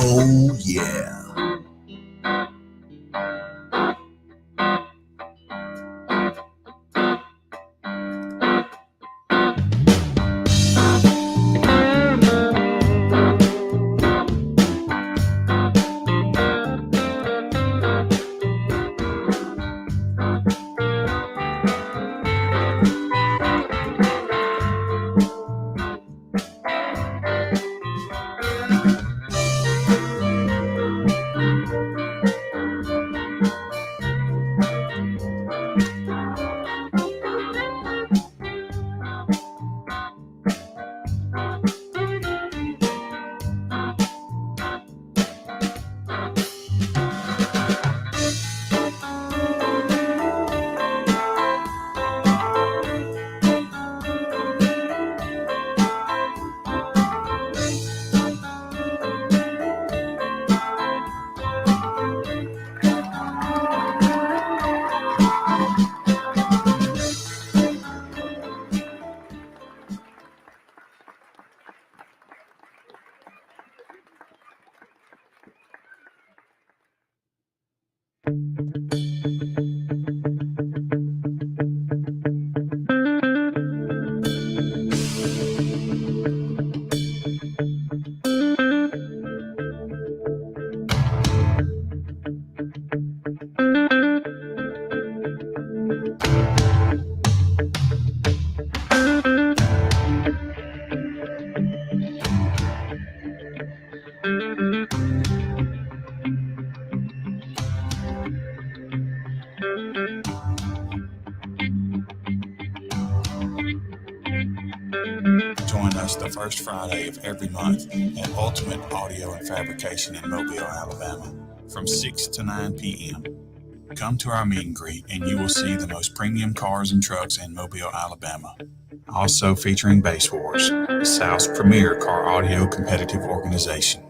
Oh yeah. Join us the first Friday of every month at Ultimate Audio and Fabrication in Mobile, Alabama, from 6 to 9 p.m. Come to our meet and greet and you will see the most premium cars and trucks in Mobile, Alabama. Also featuring Base Wars, the South's premier car audio competitive organization.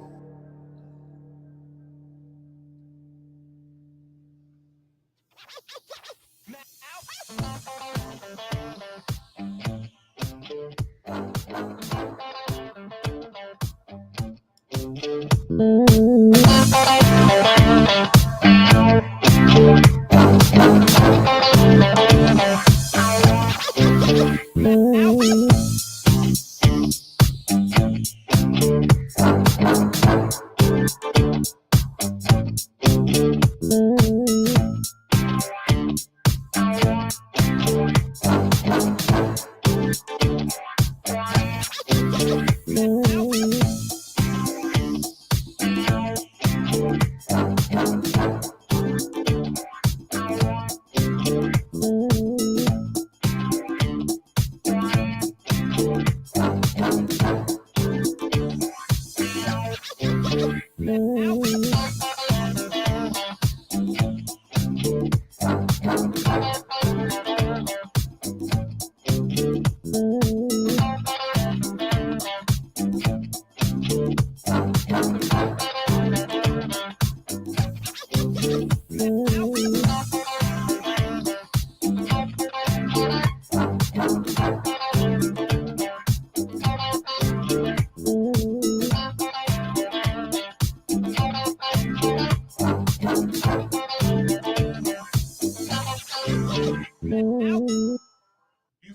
You've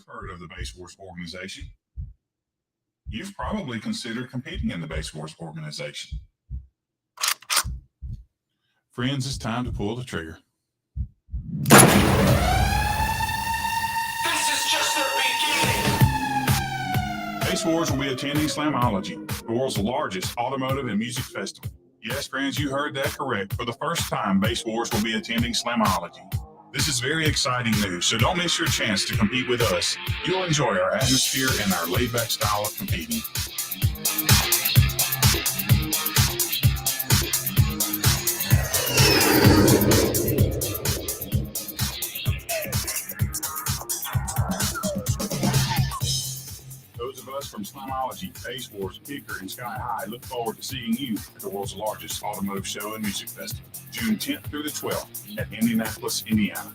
heard of the Bass Wars organization. You've probably considered competing in the Bass Wars organization. Friends, it's time to pull the trigger. This is just the beginning. Bass Wars will be attending Slamology, the world's largest automotive and music festival. Yes, friends, you heard that correct. For the first time, Bass Wars will be attending Slamology. This is very exciting news, so don't miss your chance to compete with us. You'll enjoy our atmosphere and our laid-back style of competing. Those of us from Slamology, Bass Wars, Kicker, and Sky High look forward to seeing you at the world's largest automotive show and music festival, June 10th through the 12th at Indianapolis, Indiana.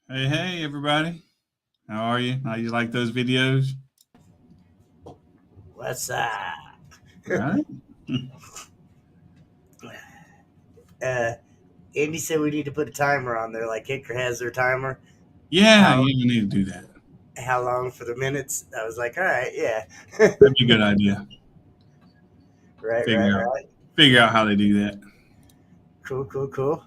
Hey, everybody. How are you? How you like those videos? What's up? Right? Andy said we need to put a timer on there, like Kicker has their timer. Yeah, you need to do that. How long for the minutes? I was like, all right, yeah. That'd be a good idea. Right. Figure out how they do that. Cool.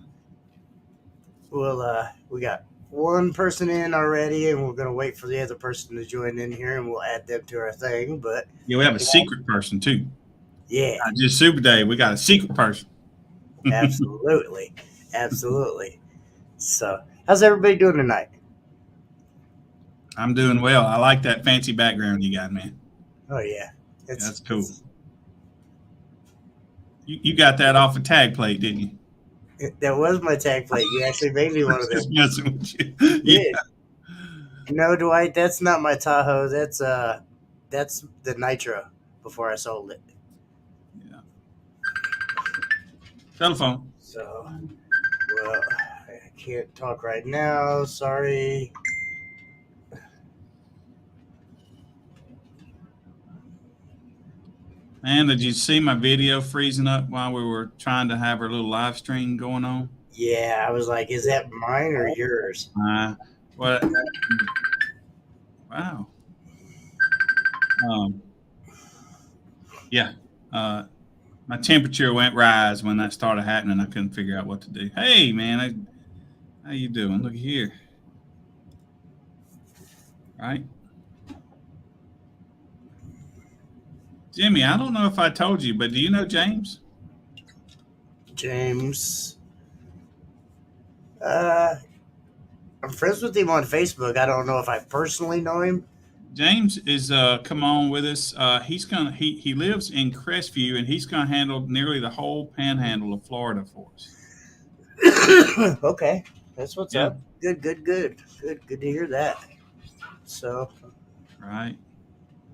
Well, we got one person in already, and we're gonna wait for the other person to join in here, and we'll add them to our thing. But Yeah, we have a secret person too. yeah, Not just SupaDave. We got a secret person. absolutely. So, how's everybody doing tonight? I'm doing well. I like that fancy background you got, man. Oh yeah, That's cool. You got that off a tag plate, didn't you? That was my tag plate. You actually made me one of them. Just messing with you. Yeah. No, Dwight, that's not my Tahoe. That's the Nitro before I sold it. Yeah. Telephone. So, well, I can't talk right now. Sorry. Man, did you see my video freezing up while we were trying to have our little live stream going on? Yeah, I was like, is that mine or yours? What? Wow. Yeah. My temperature went rise when that started happening. I couldn't figure out what to do. Hey, man, how you doing? Look here. Right? Jimmy, I don't know if I told you, but do you know James? James. I'm friends with him on Facebook. I don't know if I personally know him. James is come on with us. He lives in Crestview, and he's gonna handle nearly the whole panhandle of Florida for us. Okay, that's what's up. Good to hear that. So, right,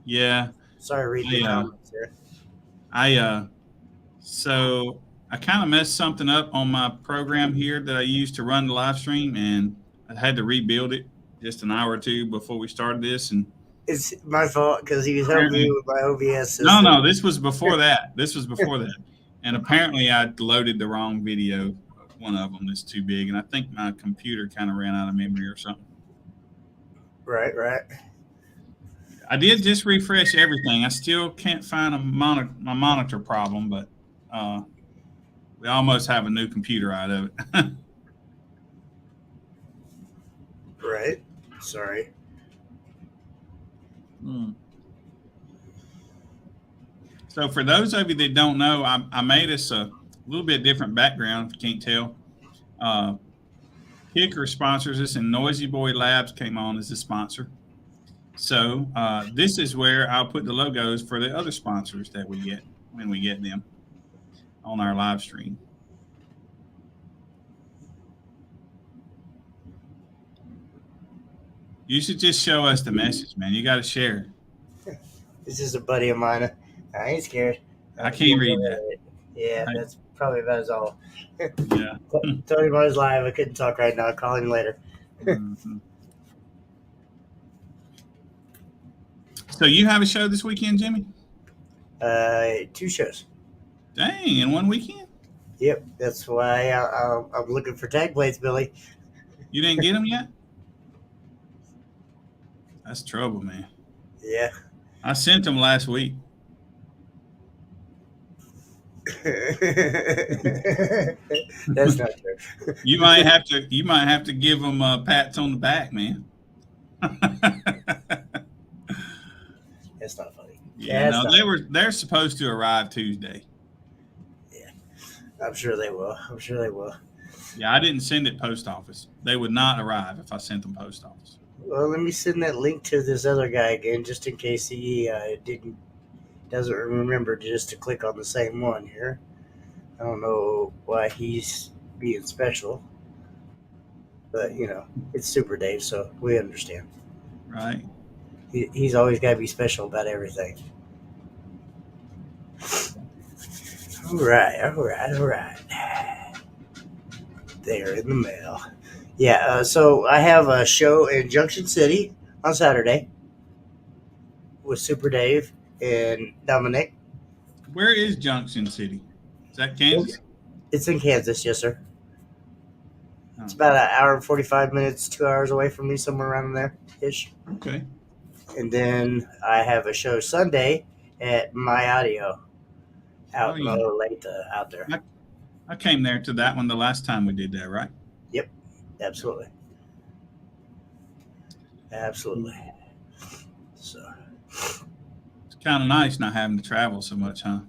yeah. Sorry, read the comments there. So I kind of messed something up on my program here that I used to run the live stream, and I had to rebuild it just an hour or two before we started this. And it's my fault because he was helping me with my OBS system. No, this was before that. And apparently I loaded the wrong video. One of them is too big, and I think my computer kind of ran out of memory or something. Right. I did just refresh everything. I still can't find my monitor problem, but we almost have a new computer out of it. Right. Sorry. So for those of you that don't know, I made us a little bit different background, if you can't tell. Kicker sponsors us, and Noisy Boy Labs came on as a sponsor. So this is where I'll put the logos for the other sponsors that we get when we get them on our live stream. You should just show us the message, man. You got to share it. It's just a buddy of mine. I ain't scared. I can't read that. Yeah, I, that's probably about as all. yeah. Tony Mar's live. I couldn't talk right now. I'll call him later. Mhm. So you have a show this weekend, Jimmy? 2 shows. Dang, in one weekend? Yep, that's why I'm looking for tag plates, Billy. You didn't get them yet? That's trouble, man. Yeah. I sent them last week. That's not true. You might have to give them pats on the back, man. That's not funny. Yeah, That's no, not they're supposed to arrive Tuesday. Yeah, I'm sure they will. Yeah, I didn't send it post office. They would not arrive if I sent them post office. Well, let me send that link to this other guy again, just in case he doesn't remember just to click on the same one here. I don't know why he's being special, but it's Super Dave, so we understand. Right? He's always got to be special about everything. All right. They're in the mail. Yeah, so I have a show in Junction City on Saturday with Super Dave and Dominic. Where is Junction City? Is that Kansas? It's in Kansas, yes, sir. Oh. It's about an hour and 45 minutes, 2 hours away from me, somewhere around there ish. Okay. And then I have a show Sunday at My Audio out in Olathe, out there. I came there to that one the last time we did that, right? Yep, absolutely. So, it's kind of nice not having to travel so much, huh?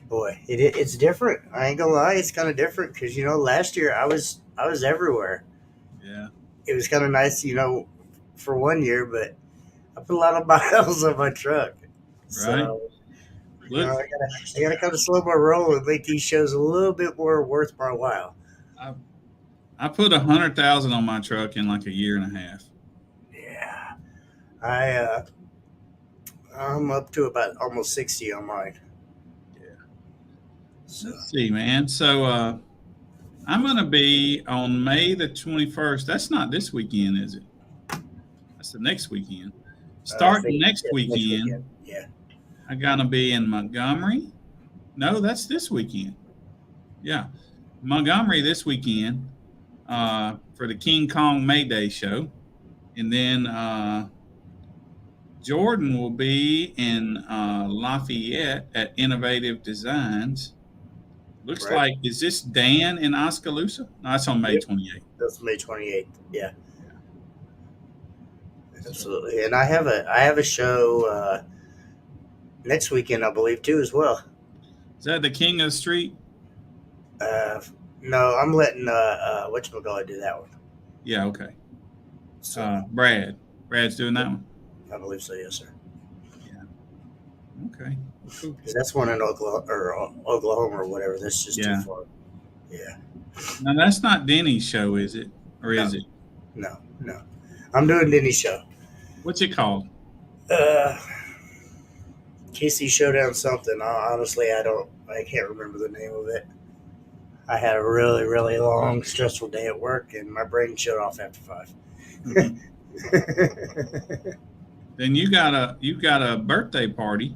Boy, it's different. I ain't gonna lie, it's kind of different because last year I was everywhere. Yeah. It was kind of nice, for 1 year, but I put a lot of miles on my truck. So, Look, I gotta kind of slow my roll and make these shows a little bit more worth my while. I put 100,000 on my truck in like a year and a half. Yeah, I'm up to about almost 60 on mine. Yeah. So. Let's see, man. So I'm gonna be on May the 21st. That's not this weekend, is it? That's the next weekend. Starting next weekend. Yeah. I'm gonna be in Montgomery. No, that's this weekend. Yeah, Montgomery this weekend for the King Kong May Day show, and then Jordan will be in Lafayette at Innovative Designs. Looks like, is this Dan in Oskaloosa? No, that's on May 28th. That's May 28th. Yeah. Absolutely. And I have a show next weekend, I believe, too, as well. Is that the King of the Street? No, I'm letting whatchamacallit do that one. Yeah, okay. So, Brad's doing that one? I believe so, yes, sir. Yeah. Okay. Cool. Because that's one in Oklahoma or whatever. That's just too far. Yeah. Now, that's not Denny's show, is it? Or is it? No. I'm doing Denny's show. What's it called? KC Showdown something. Honestly, I can't remember the name of it. I had a really, really long, stressful day at work, and my brain shut off after 5. Mm-hmm. Then you got a birthday party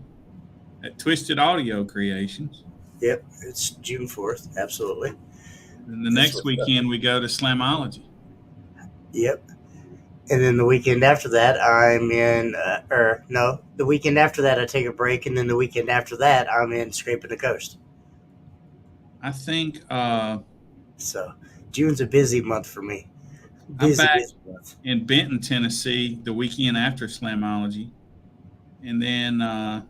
at Twisted Audio Creations. Yep, it's June 4th. Absolutely. And the next weekend we go to Slamology. Yep. And then the weekend after that, I'm in, the weekend after that, I take a break. And then the weekend after that, I'm in Scraping the Coast. I think. So, June's a busy month for me. I'm back in Benton, Tennessee, the weekend after Slamology. And then I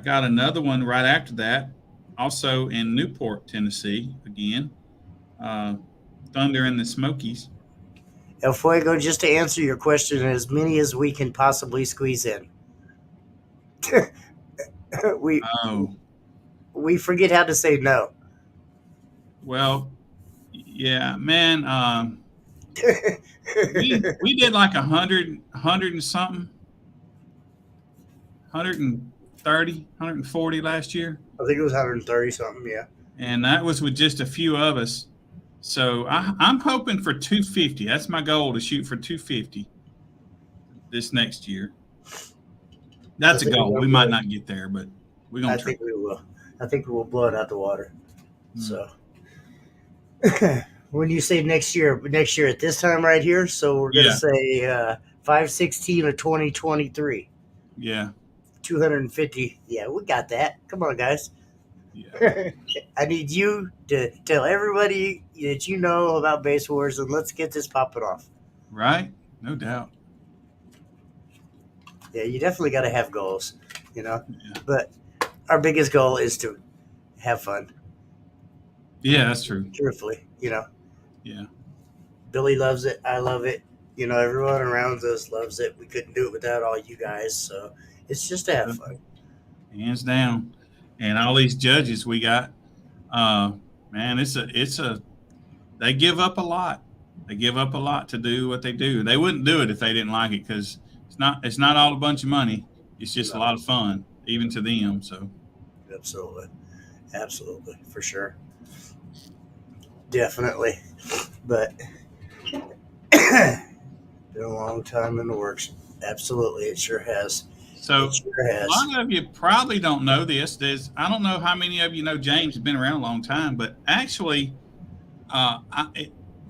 got another one right after that, also in Newport, Tennessee, again. Thunder in the Smokies. El Fuego, just to answer your question, as many as we can possibly squeeze in. We forget how to say no. Well, yeah, man. We did like 100 and something, 130, 140 last year, I think it was 130 something. Yeah. and that was with just a few of us. So I'm hoping for 250. That's my goal, to shoot for 250 this next year. That's I a think goal. we'll We blow might it. not get there, but we're I gonna try. think we will. I think we will blow it out the water. Mm. So when you say next year at this time right here, so we're gonna Yeah, say 5/16 of 2023. yeah, 250. Yeah, we got that. Come on, guys. yeah. I need you to tell everybody that you know about Base Wars, and let's get this popping off. Right? No doubt. Yeah, you definitely got to have goals, you know. Yeah, But our biggest goal is to have fun. yeah, that's true. Truthfully, you know, Yeah, Billy loves it. I love it. You know, everyone around us loves it. We couldn't do it without all you guys. So it's just to have fun. hands down. And all these judges we got, uh, man, they give up a lot. They give up a lot to do what they do. They wouldn't do it if they didn't like it, because it's not all a bunch of money. It's just a No, lot of fun, even to them. So absolutely, absolutely, for sure, definitely. But been a long time in the works. Absolutely, it sure has. It so sure a has. lot of you probably don't know this. I don't know how many of you know James has been around a long time, but actually,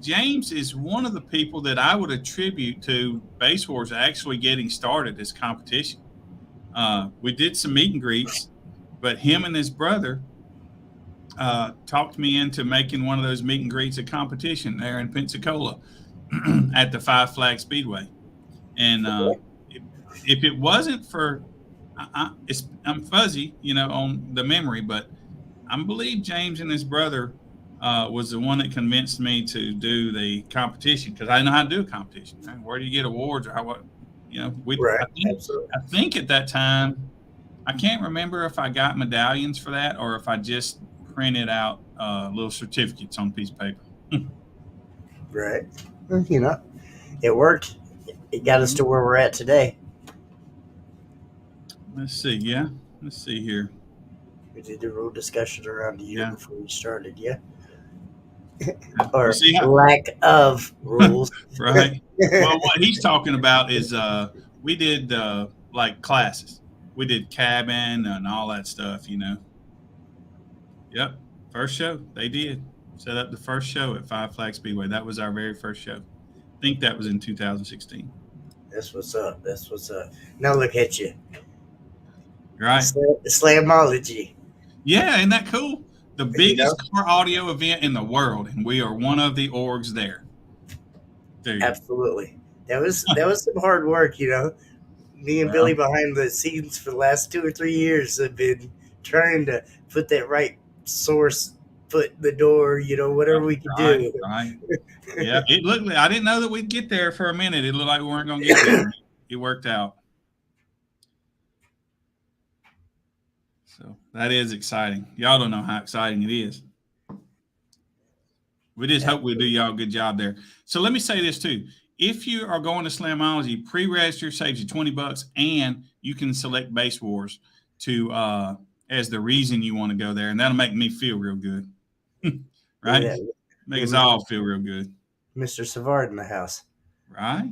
James is one of the people that I would attribute to Base Wars actually getting started this competition. We did some meet and greets, but him and his brother talked me into making one of those meet and greets a competition there in Pensacola at the Five Flag Speedway. And if it wasn't for, I'm fuzzy, on the memory, but I believe James and his brother was the one that convinced me to do the competition, because I didn't know how to do a competition. Right? Where do you get awards, or how, what, Right. I think, Absolutely. I think at that time, I can't remember if I got medallions for that or if I just printed out little certificates on a piece of paper. Right. Well, you know, it worked. It got us to where we're at today. Let's see. Yeah. Let's see here. We did the rule discussion around a year Yeah. before we started. Yeah. You Or see how, lack of rules. right? Well, what he's talking about is we did like classes. We did cabin and all that stuff. Yep. First show they did set up the first show at Five Flag Speedway. That was our very first show. I think that was in 2016. That's what's up. That's what's up. Now look at you. Right? Slamology. Yeah, isn't that cool? The You know? biggest car audio event in the world, and we are one of the orgs there, dude. Absolutely. That was some hard work, you know. Me and Billy Well, behind the scenes for the last 2 or 3 years have been trying to put that right source foot in the door, whatever we could right, do. right. Yeah, it looked like, I didn't know that we'd get there for a minute. It looked like we weren't going to get there. It worked out. So that is exciting. Y'all don't know how exciting it is. We just hope we do y'all a good job there. So let me say this too. If you are going to Slamology, pre-register saves you $20, and you can select Base Wars to as the reason you want to go there, and that'll make me feel real good. Right? Yeah, Make us all feel real good. Mr. Savard in the house. Right?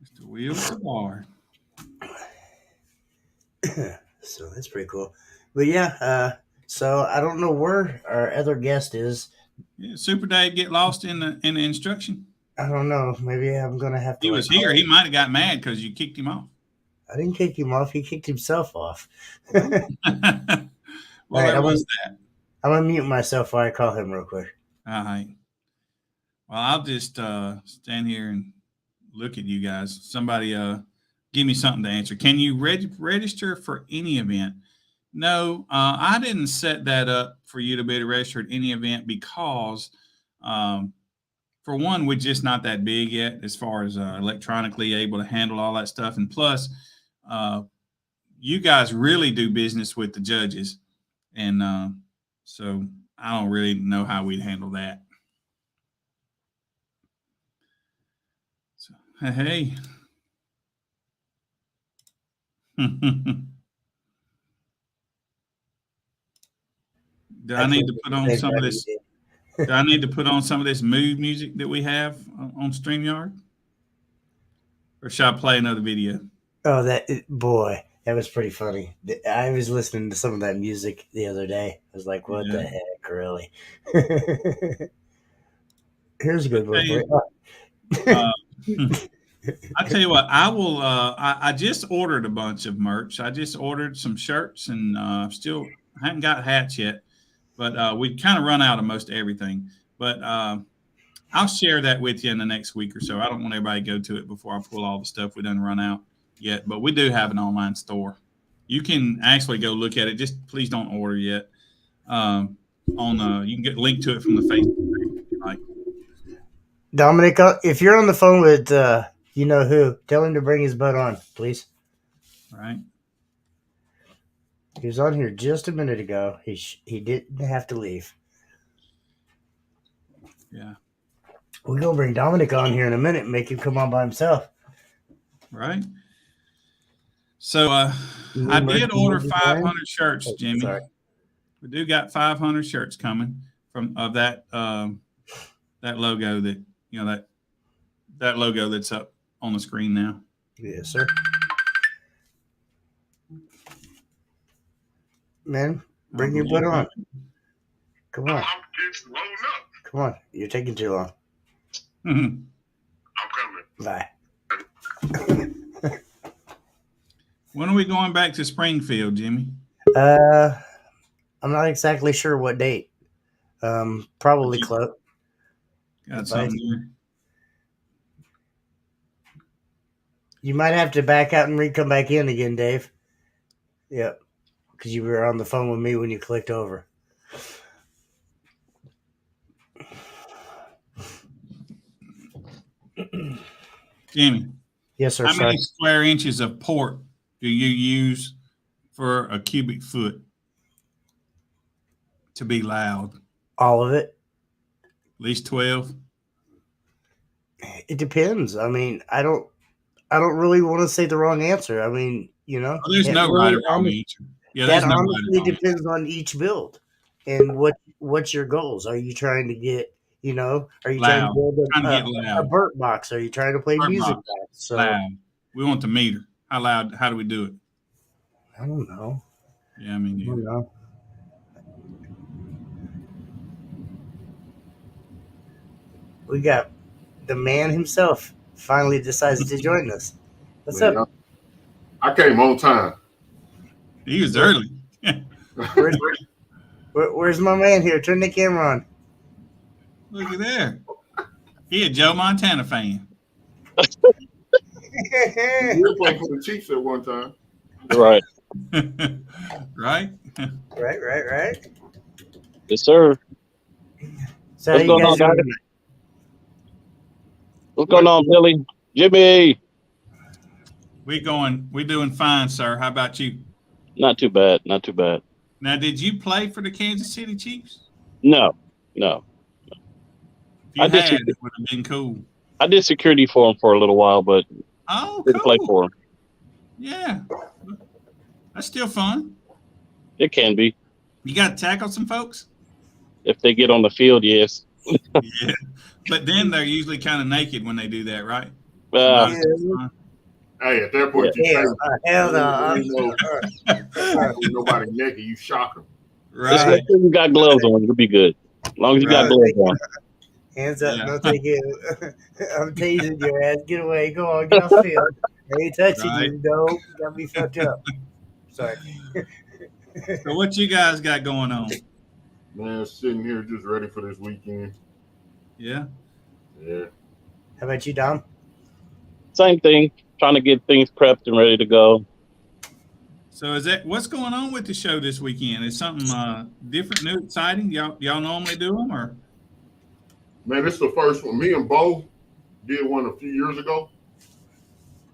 Mr. Will Savard. So that's pretty cool. But yeah, so I don't know where our other guest is. Yeah, SupaDave get lost in the instruction. I don't know. Maybe I'm gonna have to. He was here. He might have got mad because you kicked him off. I didn't kick him off. He kicked himself off. Well, Right, there was that. I'm gonna mute myself while I call him real quick. All right. Well, I'll just stand here and look at you guys. Somebody give me something to answer. Can you register for any event? No, I didn't set that up for you to be able to register at any event because, for one, we're just not that big yet as far as electronically able to handle all that stuff. And plus, you guys really do business with the judges. And so I don't really know how we'd handle that. Hey. Do I need to put on some of this? Do I need to put on some of this mood music that we have on StreamYard? Or should I play another video? Oh, boy, that was pretty funny. I was listening to some of that music the other day. I was like, "What Yeah. the heck, really?" Here's a I good one tell for you, uh, you. I tell you what, I will. I just ordered a bunch of merch. I just ordered some shirts, and still haven't got hats yet. But we kind of run out of most everything. But I'll share that with you in the next week or so. I don't want everybody to go to it before I pull all the stuff we done run out yet. But we do have an online store. You can actually go look at it. Just please don't order yet. You can get a link to it from the Facebook page if you like. Dominic, if you're on the phone with you know who, tell him to bring his butt on, please. All right. He was on here just a minute ago. He didn't have to leave. Yeah. We're gonna bring Dominic on here in a minute and make him come on by himself. Right. So I did order 500 shirts, Jimmy. Sorry. We do got 500 shirts coming from that logo that logo that's up on the screen now. Yes, sir. Man, bring your butt on. Come on. It's loading up. Come on. You're taking too long. Mm-hmm. I'm coming. Bye. When are we going back to Springfield, Jimmy? I'm not exactly sure what date. Probably close. Got something here. You might have to back out and come back in again, Dave. Yep. Because you were on the phone with me when you clicked over. Jimmy. Yes, sir. How many square inches of port do you use for a cubic foot to be loud? All of it. At least 12? It depends. I mean, I don't really want to say the wrong answer. I mean, you know, there's no right or wrong answer. Yeah, that there's no honestly right or depends on each build and what's your goals. Are you trying to get, you know, are you trying to build a Burt box? Are you trying to play music box? So loud. We want the meter. How loud? How do we do it? I don't know. Yeah, I mean, I don't know. We got the man himself finally decides to join us. What's up? I came on time. He was early. Where's my man here? Turn the camera on. Look at there. He a Joe Montana fan. You were playing for the Chiefs at one time. Right. Right? Right. Yes, sir. So What's going on, guys? What's going on, Billy? Jimmy? We doing fine, sir. How about you? Not too bad. Not too bad. Now, did you play for the Kansas City Chiefs? No. If you had, it would have been cool. I did security for him for a little while, but didn't play for him. Yeah. That's still fun. It can be. You got to tackle some folks? If they get on the field, yes. Yeah. But then they're usually kind of naked when they do that, right? Hey, at that point, hell no. Nobody naked, you shock them. Right. Just make sure you got gloves on. You'll be good. As long as you got gloves on. Hands up, no take it. I'm tasing your ass. Get away. Go on, get off the field. I ain't touching you, though. You got me fucked up. Sorry. So what you guys got going on? Man, sitting here just ready for this weekend. Yeah. Yeah. How about you, Dom? Same thing. Trying to get things prepped and ready to go. So what's going on with the show this weekend? Is something different, new, exciting? Y'all normally do them, or? Man, this is the first one. Me and Bo did one a few years ago,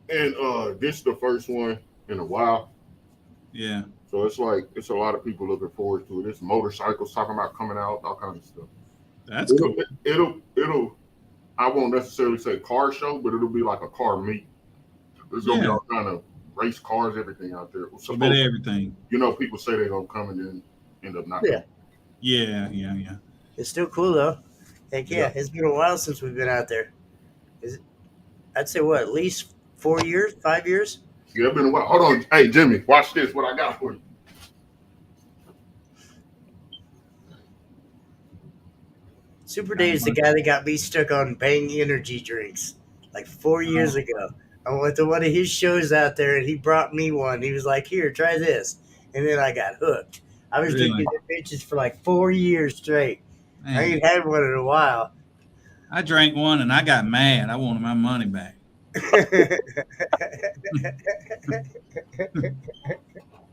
and this is the first one in a while. Yeah. So it's a lot of people looking forward to it. It's motorcycles talking about coming out, all kinds of stuff. That's cool. I won't necessarily say car show, but it'll be like a car meet. There's gonna be all kind of race cars, everything out there. A bit of everything. You know, people say they're gonna come and then end up not. Yeah. It's still cool though. Heck yeah, it's been a while since we've been out there. I'd say what, at least 4 years, 5 years? Yeah, it's been a while. Hold on. Hey, Jimmy, watch this. What I got for you. SupaDave is the guy that got me stuck on Bang energy drinks like 4 years ago. I went to one of his shows out there and he brought me one. He was like, "Here, try this." And then I got hooked. I was drinking the bitches for like 4 years straight. Man. I ain't had one in a while. I drank one and I got mad. I wanted my money back.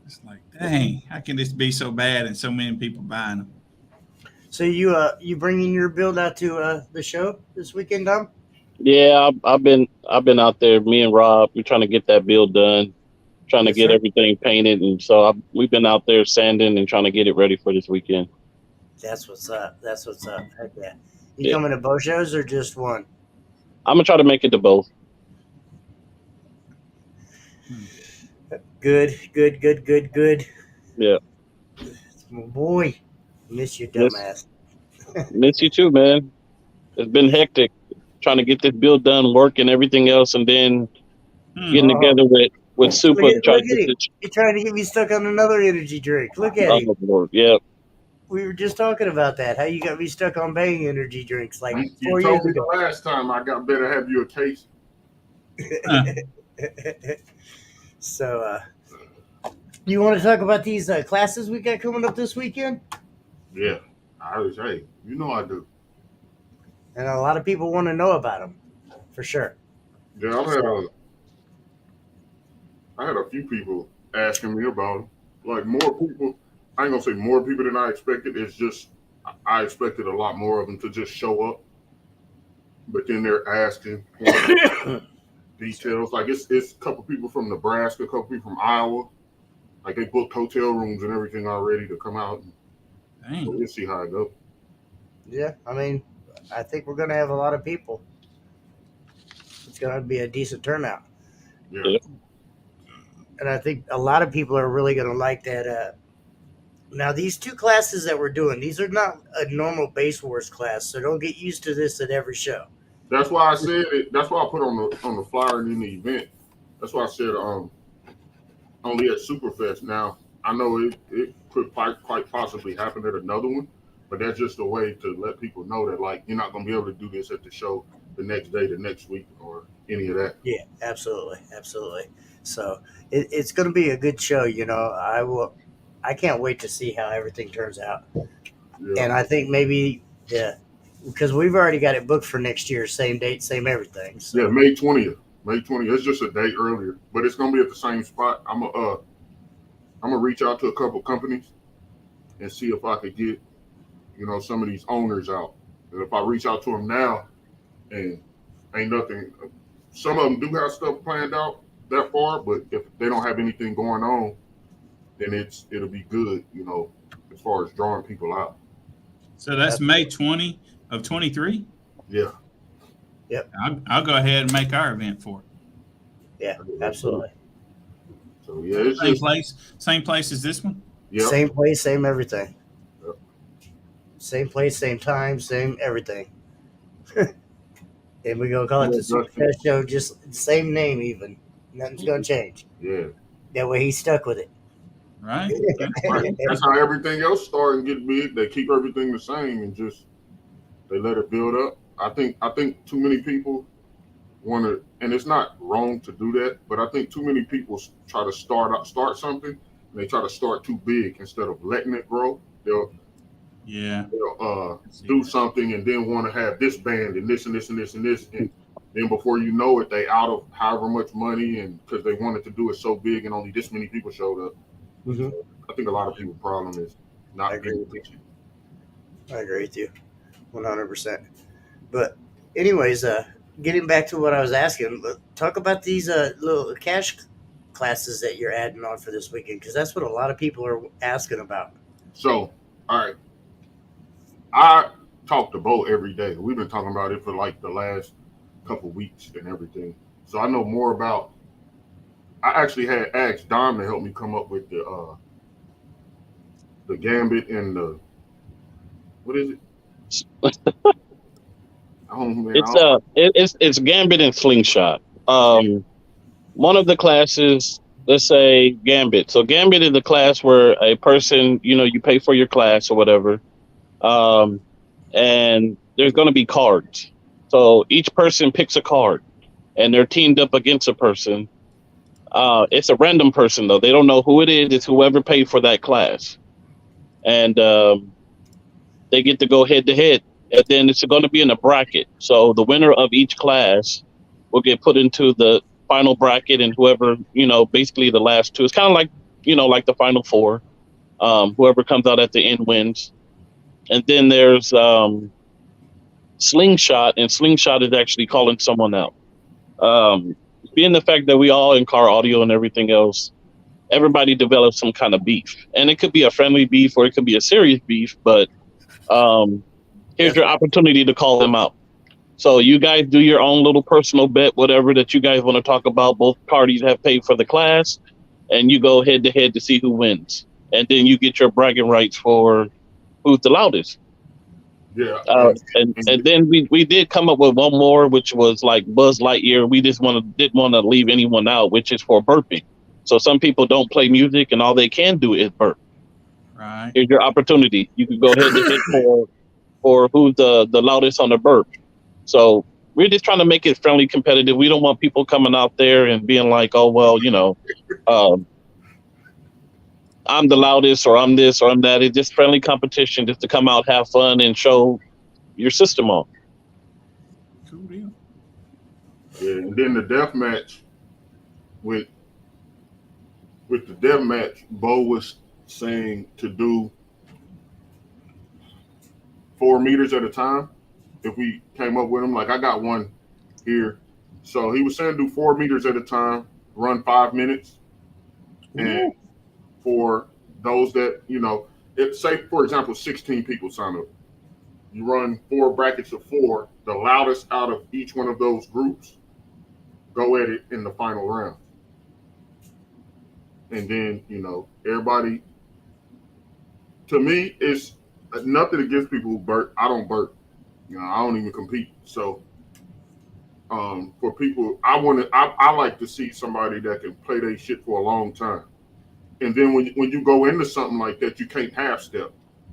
It's like, dang, how can this be so bad and so many people buying them? So you bringing your build out to the show this weekend, Dom? Yeah, I've been out there. Me and Rob, we're trying to get that build done, trying to get everything painted, and so we've been out there sanding and trying to get it ready for this weekend. That's what's up. Heck yeah. You coming to both shows or just one? I'm gonna try to make it to both. Good. Yeah. Oh boy, miss you, dumbass. Miss you too, man. It's been hectic trying to get this build done, work and everything else, and then getting together with Super. You're trying to get me stuck on another energy drink. Look at him. Lord. Yeah. We were just talking about that. How you got me stuck on Bang energy drinks like you 4 years ago. The last time I got better have you a case. So, you want to talk about these classes we got coming up this weekend? Yeah, hey, you know I do. And a lot of people want to know about them, for sure. Yeah, I had a few people asking me about them. Like more people. I ain't gonna say more people than I expected. It's just I expected a lot more of them to just show up, but then they're asking details. Like it's a couple people from Nebraska, a couple people from Iowa. Like they booked hotel rooms and everything already to come out. So we'll see how it goes. Yeah, I mean, I think we're gonna have a lot of people. It's gonna be a decent turnout. Yeah. And I think a lot of people are really gonna like that. Now, these two classes that we're doing, these are not a normal Base Wars class, so don't get used to this at every show. That's why I said it. That's why I put on the flyer and in the event. That's why I said only at Superfest. Now, I know it could quite possibly happen at another one, but that's just a way to let people know that, like, you're not going to be able to do this at the show the next day, the next week, or any of that. Yeah, absolutely. So it's going to be a good show, I can't wait to see how everything turns out. Yeah. And I think maybe, because we've already got it booked for next year, same date, same everything. So. Yeah, May 20th. It's just a day earlier, but it's going to be at the same spot. I'm gonna reach out to a couple companies and see if I could get, some of these owners out. And if I reach out to them now and ain't nothing, some of them do have stuff planned out that far, but if they don't have anything going on, then it'll be good, as far as drawing people out. So that's May 20 of 23? Yeah. Yep. I'll go ahead and make our event for it. Yeah, absolutely. So yeah, it's same place as this one? Yep. Same place, same everything. Yep. Same place, same time, same everything. And we're gonna call it the Superfest show, just same name even. Nothing's gonna change. Yeah. That way he's stuck with it. Right. That's how everything else started and get big. They keep everything the same and just they let it build up. I think too many people want to, and it's not wrong to do that, but I think too many people try to start something and they try to start too big instead of letting it grow. They'll do something and then want to have this band and this and this and this and this, and then before you know it, they out of however much money, and because they wanted to do it so big and only this many people showed up. Mm-hmm. So I think a lot of people's problem is not paying attention. I agree with you 100%. But anyways, getting back to what I was asking, talk about these little cash classes that you're adding on for this weekend, because that's what a lot of people are asking about. So, all right. I talk to Bo every day. We've been talking about it for like the last couple weeks and everything. So I know more about. I actually had asked Dom to help me come up with the gambit and the what is it? It's Gambit and Slingshot. One of the classes, let's say Gambit. So Gambit is the class where a person, you pay for your class or whatever, and there's going to be cards. So each person picks a card, and they're teamed up against a person. It's a random person though; they don't know who it is. It's whoever paid for that class, and they get to go head to head. And then it's going to be in a bracket. So the winner of each class will get put into the final bracket, and whoever, basically the last two. It's kind of like, like the final four. Whoever comes out at the end wins. And then there's Slingshot, and Slingshot is actually calling someone out. Being the fact that we all in car audio and everything else, everybody develops some kind of beef. And it could be a friendly beef or it could be a serious beef, but here's your opportunity to call them out. So you guys do your own little personal bet, whatever that you guys want to talk about. Both parties have paid for the class, and you go head to head to see who wins. And then you get your bragging rights for who's the loudest. Yeah. And then we did come up with one more, which was like Buzz Lightyear. We just didn't want to leave anyone out, which is for burping. So some people don't play music, and all they can do is burp. Right. Here's your opportunity. You can go head to head for who's the loudest on the burp. So we're just trying to make it friendly, competitive. We don't want people coming out there and being like, oh, well, I'm the loudest or I'm this or I'm that. It's just friendly competition just to come out, have fun, and show your system off. Cool deal. Yeah, and then the death match with the death match, Bo was saying to do 4 meters at a time. If we came up with him, like I got one here. So he was saying do 4 meters at a time, run 5 minutes. And for those that, if say, for example, 16 people sign up, you run 4 brackets of 4, the loudest out of each one of those groups go at it in the final round. And then, everybody, to me, it's nothing against people who burp. I don't burp. I don't even compete. So for people, I like to see somebody that can play their shit for a long time. And then when you go into something like that, you can't half step.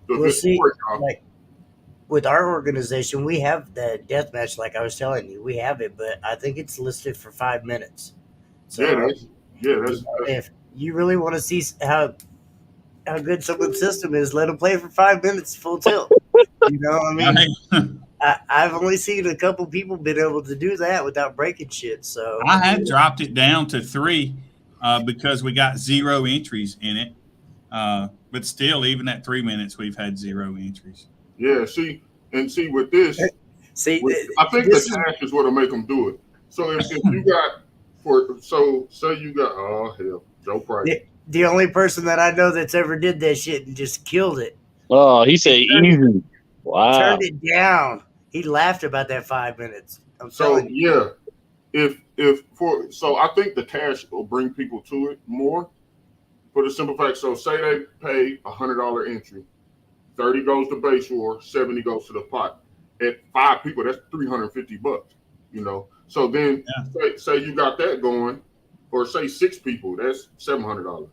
So like with our organization, we have the death match, like I was telling you, we have it, but I think it's listed for 5 minutes. So that's if you really want to see how good someone's system is, let them play for 5 minutes full tilt. I've only seen a couple people been able to do that without breaking shit. So I had dropped it down to 3 because we got 0 entries in it. But still, even at 3 minutes, we've had 0 entries. Yeah, see with this, I think the cash is what'll make them do it. So if you got say you got Joe Price. The only person that I know that's ever did that shit and just killed it. Oh, he said easy. Wow. Turned it down. He laughed about that 5 minutes. I'm telling you. Yeah, so I think the cash will bring people to it more. For the simple fact, so say they pay $100 entry, 30 goes to Bayshore, 70 goes to the pot. At 5 people, that's $350. So then say you got that going, or say 6 people, that's $700.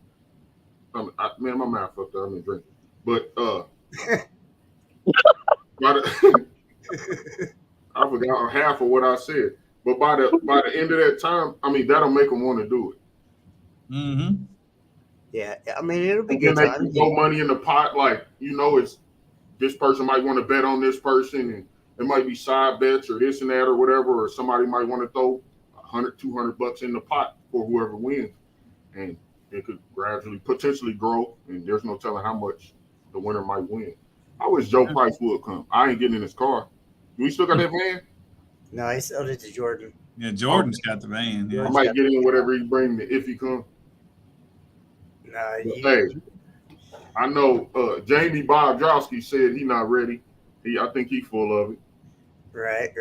Man, my mouth fucked up. I'm drinking, but I forgot half of what I said. But by the end of that time, that'll make them want to do it. Mm-hmm. Yeah, it'll be good. Then they throw money in the pot, it's this person might want to bet on this person, and it might be side bets or this and that or whatever, or somebody might want to throw $100, $200 in the pot for whoever wins, and it could gradually, potentially grow, and there's no telling how much the winner might win. I wish Joe Price would come. I ain't getting in his car. Do we still got that van? No, I sold it to Jordan. Yeah, Jordan's got the van. Yeah. I might get in whatever he bring me if he comes. Hey, I know Jamie Bobdrowski said he's not ready. I think he's full of it. Right.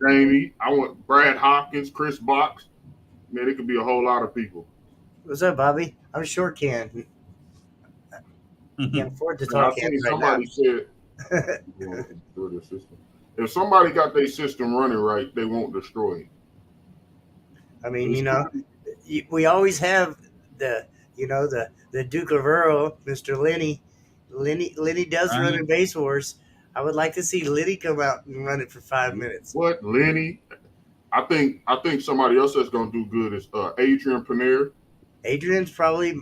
Jamie, I want Brad Hopkins, Chris Box. Man, it could be a whole lot of people. What's up, Bobby? I'm short can. Can't afford to I talk seen right somebody said, if somebody got their system running right, they won't destroy it. I mean, we always have the Duke of Earl, Mr. Lenny. Lenny does run in Base Wars. I would like to see Lenny come out and run it for 5 minutes. What, Lenny? I think somebody else that's gonna do good is Adrian Panera. Adrian's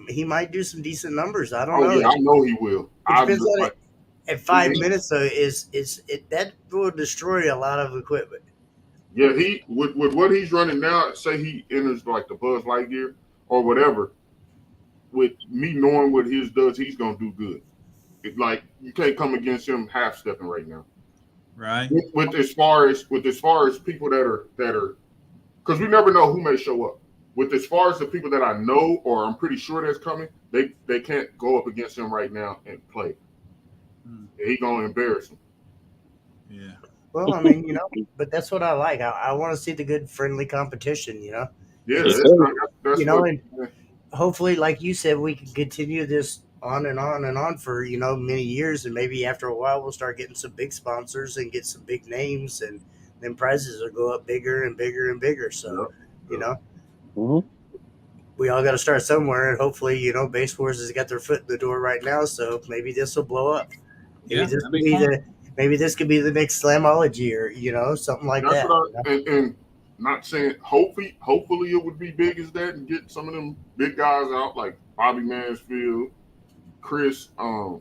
he might do some decent numbers. I don't know. Yeah, I know he will. It depends on it. At 5 minutes though, that will destroy a lot of equipment. Yeah, he with what he's running now, say he enters like the Buzz Lightyear or whatever. With me knowing what his does, he's gonna do good. Like you can't come against him half stepping right now. Right. With as far as people that are because we never know who may show up. With as far as the people that I know or I'm pretty sure that's coming, they can't go up against him right now and play. He gonna embarrass him. Yeah. Well, I mean, but that's what I like. I want to see the good, friendly competition. Yeah, that's and hopefully, like you said, we can continue this on and on and on for many years, and maybe after a while we'll start getting some big sponsors and get some big names, and then prizes will go up bigger and bigger and bigger. So, we all got to start somewhere, and hopefully, Base Wars has got their foot in the door right now. So maybe this will blow up. Maybe this could be the next Slamology or something like that. And not saying hopefully it would be big as that and get some of them big guys out like Bobby Mansfield, Chris,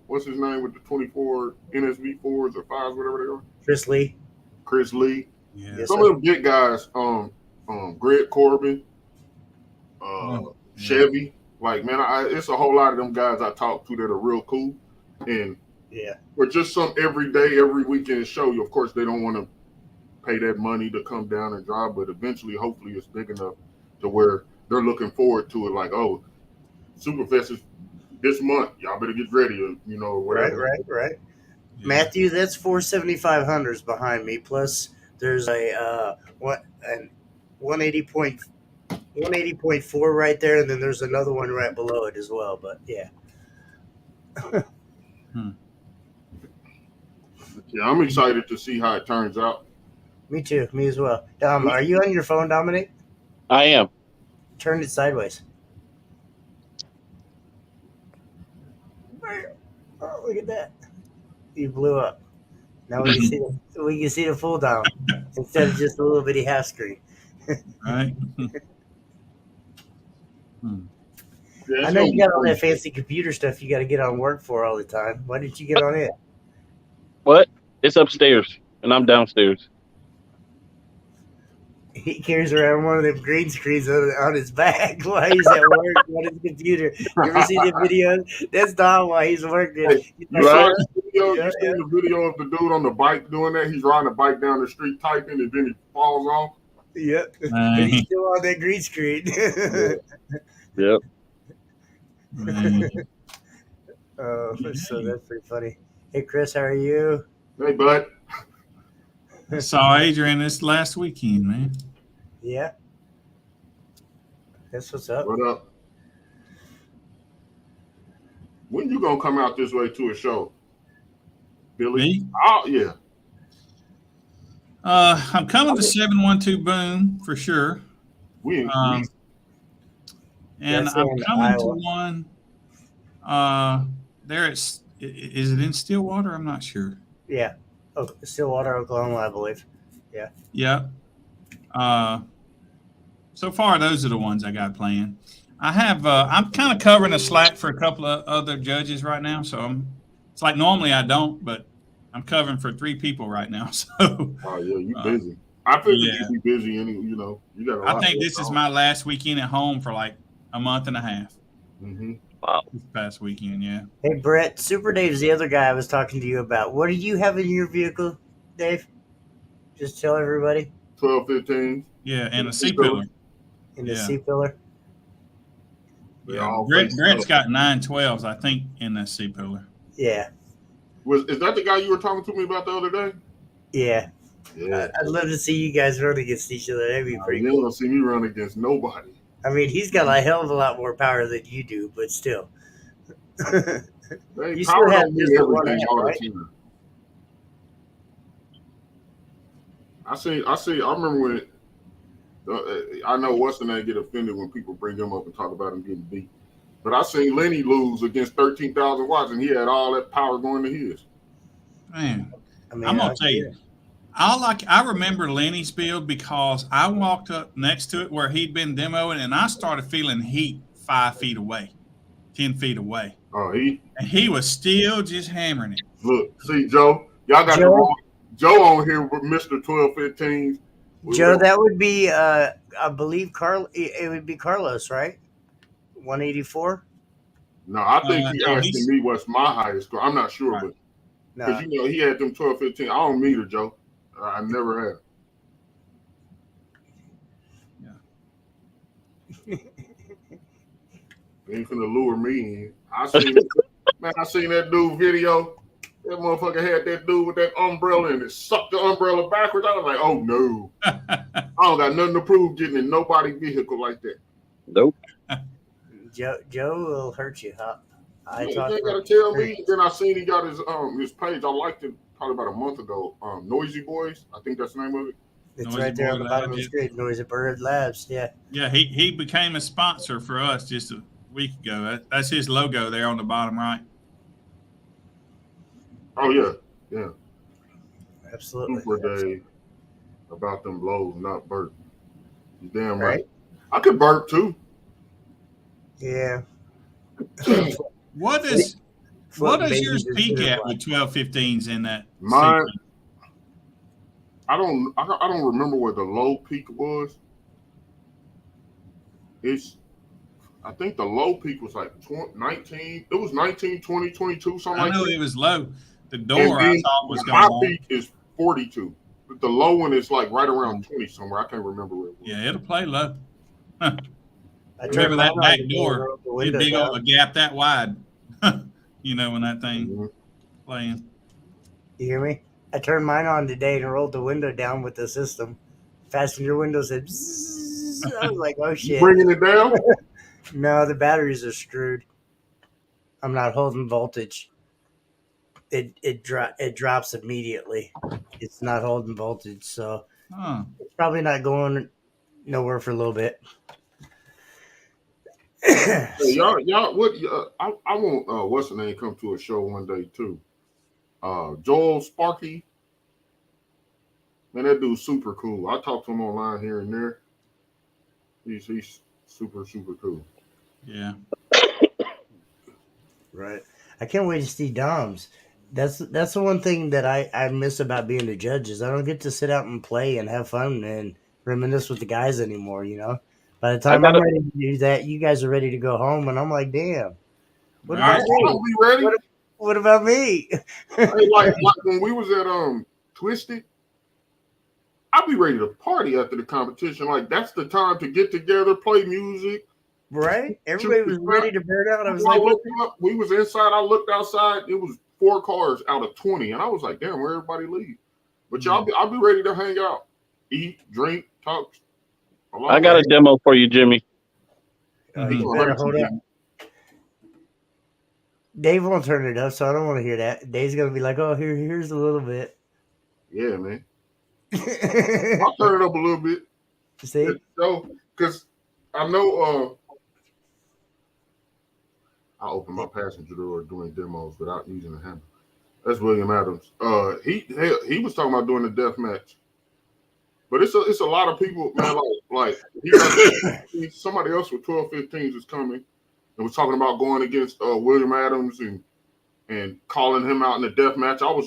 what's his name with the 24 NSV 4s or 5s, whatever they are. Chris Lee. Yeah. Some of them big guys, Greg Corbin, Chevy. Like, man, it's a whole lot of them guys I talk to that are real cool. And or just some every weekend show. Of course, they don't want to pay that money to come down and drive, but eventually, hopefully, it's big enough to where they're looking forward to it. Like, oh, Superfest is this month. Y'all better get ready, or whatever. Right. Yeah. Matthew, that's 4 7500s behind me. Plus, there's a 180.4 right there, and then there's another one right below it as well. But yeah. Yeah, I'm excited to see how it turns out. Me too. Me as well. Are you on your phone, Dominic? I am. Turn it sideways. Oh, look at that! You blew up. Now we can see the full down instead of just a little bitty half screen. Right. I know you got all that fancy computer stuff you got to get on work for all the time. Why didn't you get on it? What? It's upstairs, and I'm downstairs. He carries around one of them green screens on his back while he's at work on his computer. You ever see the video? That's Don while he's working. Hey, you seen the video of the dude on the bike doing that? He's riding a bike down the street typing, and then he falls off. Yep. But he's still on that green screen. Yep. So that's pretty funny. Hey, Chris, how are you? Hey, bud. I saw Adrian this last weekend, man. Yeah. That's what's up. What up? When you gonna come out this way to a show, Billy? Me? Oh, yeah. I'm coming to 712 Boom for sure. And I'm coming to one. There is it in Stillwater? I'm not sure. Yeah. Oh, Stillwater, Oklahoma, I believe. Yeah. Yeah. So far, those are the ones I got playing. I have. I'm kind of covering a slack for a couple of other judges right now, so it's like normally I don't, but I'm covering for 3 people right now. So. Oh yeah, you busy. I figured you'd be busy. You got a lot. I think this is my last weekend at home for like a month and a half. Mm-hmm. Wow. This past weekend, yeah. Hey, Brett, SupaDave's the other guy I was talking to you about. What do you have in your vehicle, Dave? Just tell everybody. 1215. Yeah, and a C-pillar. In the C-pillar? Yeah, Brett's got 912s, I think, in that C-pillar. Yeah. Is that the guy you were talking to me about the other day? Yeah. Yeah. I'd love to see you guys run against each other. That'd be pretty You ain't cool. gonna see me run against nobody. I mean, he's got a hell of a lot more power than you do, but still. Hey, You still power have don't mean just the one everything hand, all right? the time. I remember when I know what's the name get offended when people bring him up and talk about him getting beat. But I seen Lenny lose against 13,000 watts, and he had all that power going to his. Man, I mean, I'm gonna tell you, I remember Lenny's build because I walked up next to it where he'd been demoing, and I started feeling heat 5 feet away, 10 feet away, Oh, and he was still just hammering it. look, see Joe, y'all got the wrong Joe on here with Mr. 1215. Joe, that would be, I believe, it would be Carlos, right? 184. No, I think he No, asking me what's my highest score. I'm not sure, right. but because he had them 1215. I don't meet her, Joe. I never have. Yeah. Ain't finna lure me in. I seen that dude video. That motherfucker had that dude with that umbrella and it sucked the umbrella backwards. I was like, oh no. I don't got nothing to prove getting in nobody's vehicle like that. Nope. Joe will hurt you, huh? You ain't gotta tell me. Then I seen he got his page. I liked it probably about a month ago. Noisy Boys. I think that's the name of it. It's Noisy right there Boy on the bottom of the Labs. screen. Noisy Bird Labs. Yeah. Yeah, he became a sponsor for us just a week ago. That's his logo there on the bottom right. Oh yeah. Absolutely. SupaDave about them blows, not burp. You damn Right. I could burp too. Yeah. What does yours peak at with 1215s in that? Mine. I don't remember what the low peak was. I think the low peak was like 19. It was 19, 20, 22, something like that. I know it was low. The door I thought was going high on. peak is 42. But the low one is like right around 20 somewhere. I can't remember where it was. Yeah, it'll play low. Huh. I Remember that back door? It'd big old a gap that wide. When that thing playing. You hear me? I turned mine on today and rolled the window down with the system. Passenger window said bzzz. I was like, oh shit. You bringing it down? No, the batteries are screwed. I'm not holding voltage. It drops immediately. It's not holding voltage, so it's probably not going nowhere for a little bit. Hey, y'all, what? I want what's the name come to a show one day too. Joel Sparky, man, that dude's super cool. I talk to him online here and there. He's super cool. Yeah. Right. I can't wait to see Doms. That's the one thing that I miss about being a judge is I don't get to sit out and play and have fun and reminisce with the guys anymore, By the time I'm ready to do that, you guys are ready to go home, and I'm like, damn. What about me? I'll be ready. What about me? like when we was at Twisted, I'll be ready to party after the competition. Like that's the time to get together, play music. Right? Everybody was ready to burn out. I was like, we was inside. I looked outside. It was 4 cars out of 20, and I was like, damn, where everybody leave? But I'll be ready to hang out, eat, drink, talk. I got a demo for you, Jimmy. You better hold up. Dave won't turn it up, so I don't want to hear that. Dave's gonna be like, "Oh, here's a little bit." Yeah, man. I'll turn it up a little bit. See? So, because I know I open my passenger door doing demos without using a handle. That's William Adams. He was talking about doing the death match, but it's a lot of people, man. Like somebody else with 1215s is coming and was talking about going against William Adams and calling him out in the death match. I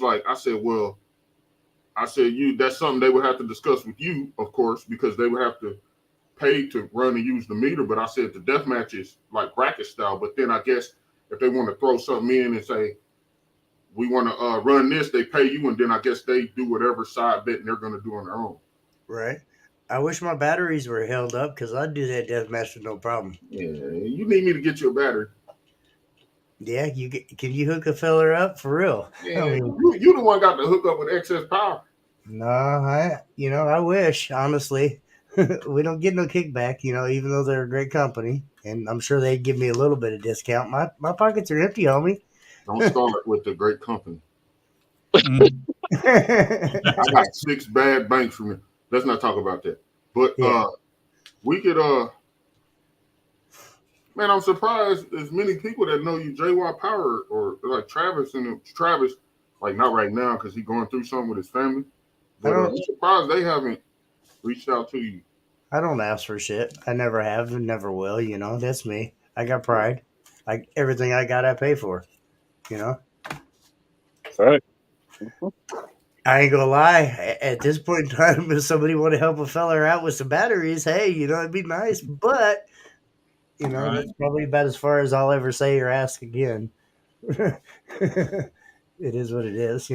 said, that's something they would have to discuss with you, of course, because they would have to pay to run and use the meter. But I said the death match is like bracket style. But then I guess if they want to throw something in and say, we want to run this, they pay you, and then I guess they do whatever side betting they're going to do on their own. Right. I wish my batteries were held up because I'd do that death match with no problem. Yeah, you need me to get you a battery. Yeah, can you hook a feller up for real? Yeah, I mean, you the one got to hook up with excess power. no, I wish, honestly. We don't get no kickback, even though they're a great company, and I'm sure they'd give me a little bit of discount. My pockets are empty, homie. Don't start with the great company. Mm. I got 6 bad banks from it. Let's not talk about that. But Yeah. we could man, I'm surprised there's many people that know you, JY Power or like Travis Travis, like not right now because he's going through something with his family. But I'm surprised they haven't reached out to you. I don't ask for shit. I never have and never will. That's me. I got pride. Like everything I got, I pay for. All right. I ain't gonna lie. At this point in time, if somebody want to help a feller out with some batteries, hey, it'd be nice. But Right. that's probably about as far as I'll ever say or ask again. It is what it is,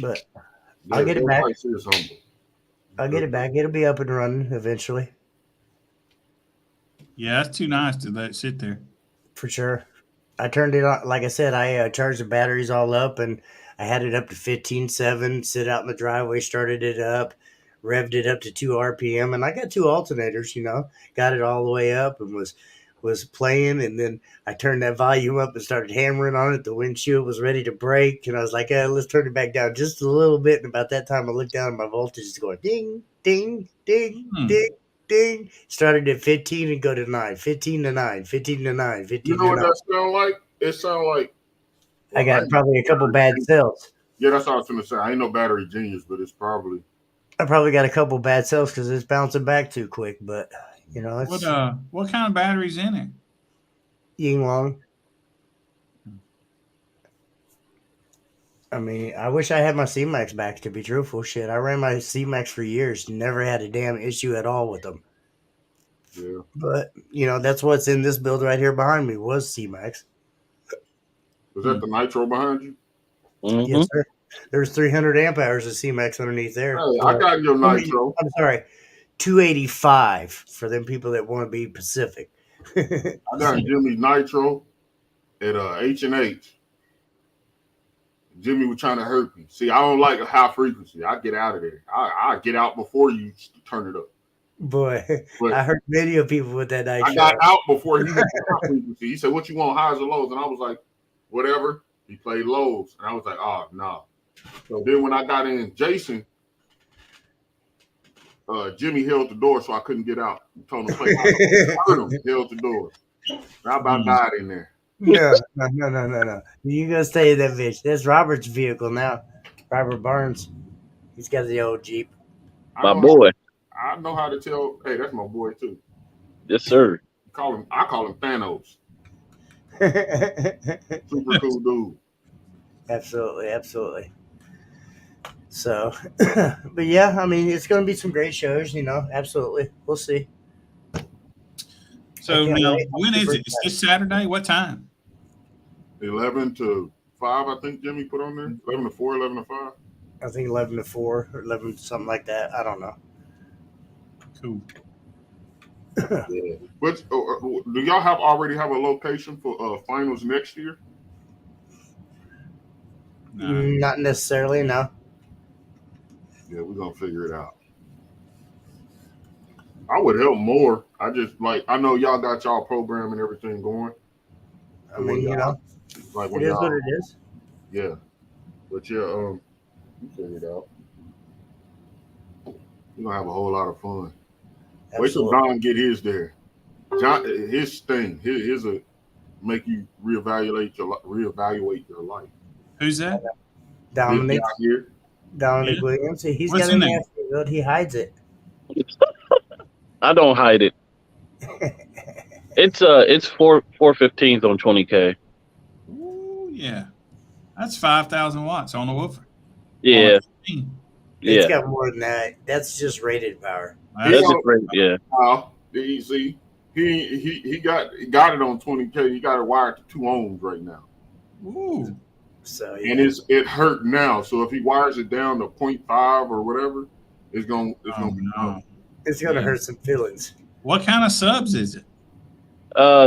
But I'll get it back. I'll get it back. It'll be up and running eventually. Yeah, that's too nice to let it sit there. For sure. I turned it on. Like I said, I charged the batteries all up and I had it up to 15.7, sit out in the driveway, started it up, revved it up to 2 RPM. And I got 2 alternators, got it all the way up and was playing. And then I turned that volume up and started hammering on it. The windshield was ready to break. And I was like, let's turn it back down just a little bit. And about that time, I looked down and my voltage is going ding, ding, ding, ding. Ding. Started at 15 and go to 9. 15 to 9. 15 to 9. 15 You know to what 9. that sound like? It sound like I got probably a couple bad cells. Yeah, that's what I was going to say. I ain't no battery genius, but it's probably. I probably got a couple bad cells because it's bouncing back too quick. But it's what kind of batteries in it? Ying Long. I mean, I wish I had my C-Max back, to be truthful. Shit, I ran my C-Max for years. Never had a damn issue at all with them. Yeah. But, that's what's in this build right here behind me was C-Max. Was that the nitro behind you? Mm-hmm. Yes, sir. There's 300 amp hours of C-Max underneath there. Hey, I got your nitro. I'm sorry, 285 for them people that want to be Pacific. I got Jimmy's nitro at H&H. Jimmy was trying to hurt me. See, I don't like a high frequency. I get out of there. I get out before you turn it up. Boy, but I heard many of people with that nitro. I got out before he got high frequency. He said, "What you want, highs or lows?" And I was like, "Whatever." He played lows, and I was like, "Oh no." So then when I got in, Jason, Jimmy held the door so I couldn't get out. He told him to play. I heard him. He held the door. I about died in there. No. You gonna stay in that bitch. That's Robert's vehicle now. Robert Barnes. He's got the old Jeep. My boy. I know how to tell. Hey, that's my boy too. Yes, sir. I call him Thanos. Super cool dude. Absolutely. So, but yeah, I mean, it's going to be some great shows, absolutely. We'll see. So now, when is it? Is this Saturday? What time? 11 to 5, I think Jimmy put on there. 11 to 4, 11 to 5. I think 11 to 4 or 11, something like that. I don't know. Cool. Yeah. But do y'all already have a location for finals next year? No. Not necessarily, no. Yeah, we're gonna figure it out. I would help more. I just I know y'all got y'all program and everything going. I mean, like it is what it is. Yeah, but yeah, you figure it out. We're gonna have a whole lot of fun. Absolutely. Wait till Don get his there. John, his thing, his make you reevaluate your life. Who's that? Dominic. Here. Dominic Williams. He's got an ass. He hides it. I don't hide it. It's 415th on 20K. Ooh, yeah. That's 5,000 watts on the woofer. Yeah. It's got more than that. That's just rated power. That's just rated, yeah. You see, he got it on 20K. He got it wired to 2 ohms right now. Ooh. So yeah. And it hurt now. So if he wires it down to 0.5 or whatever, it's gonna be no. It's gonna hurt some feelings. What kind of subs is it?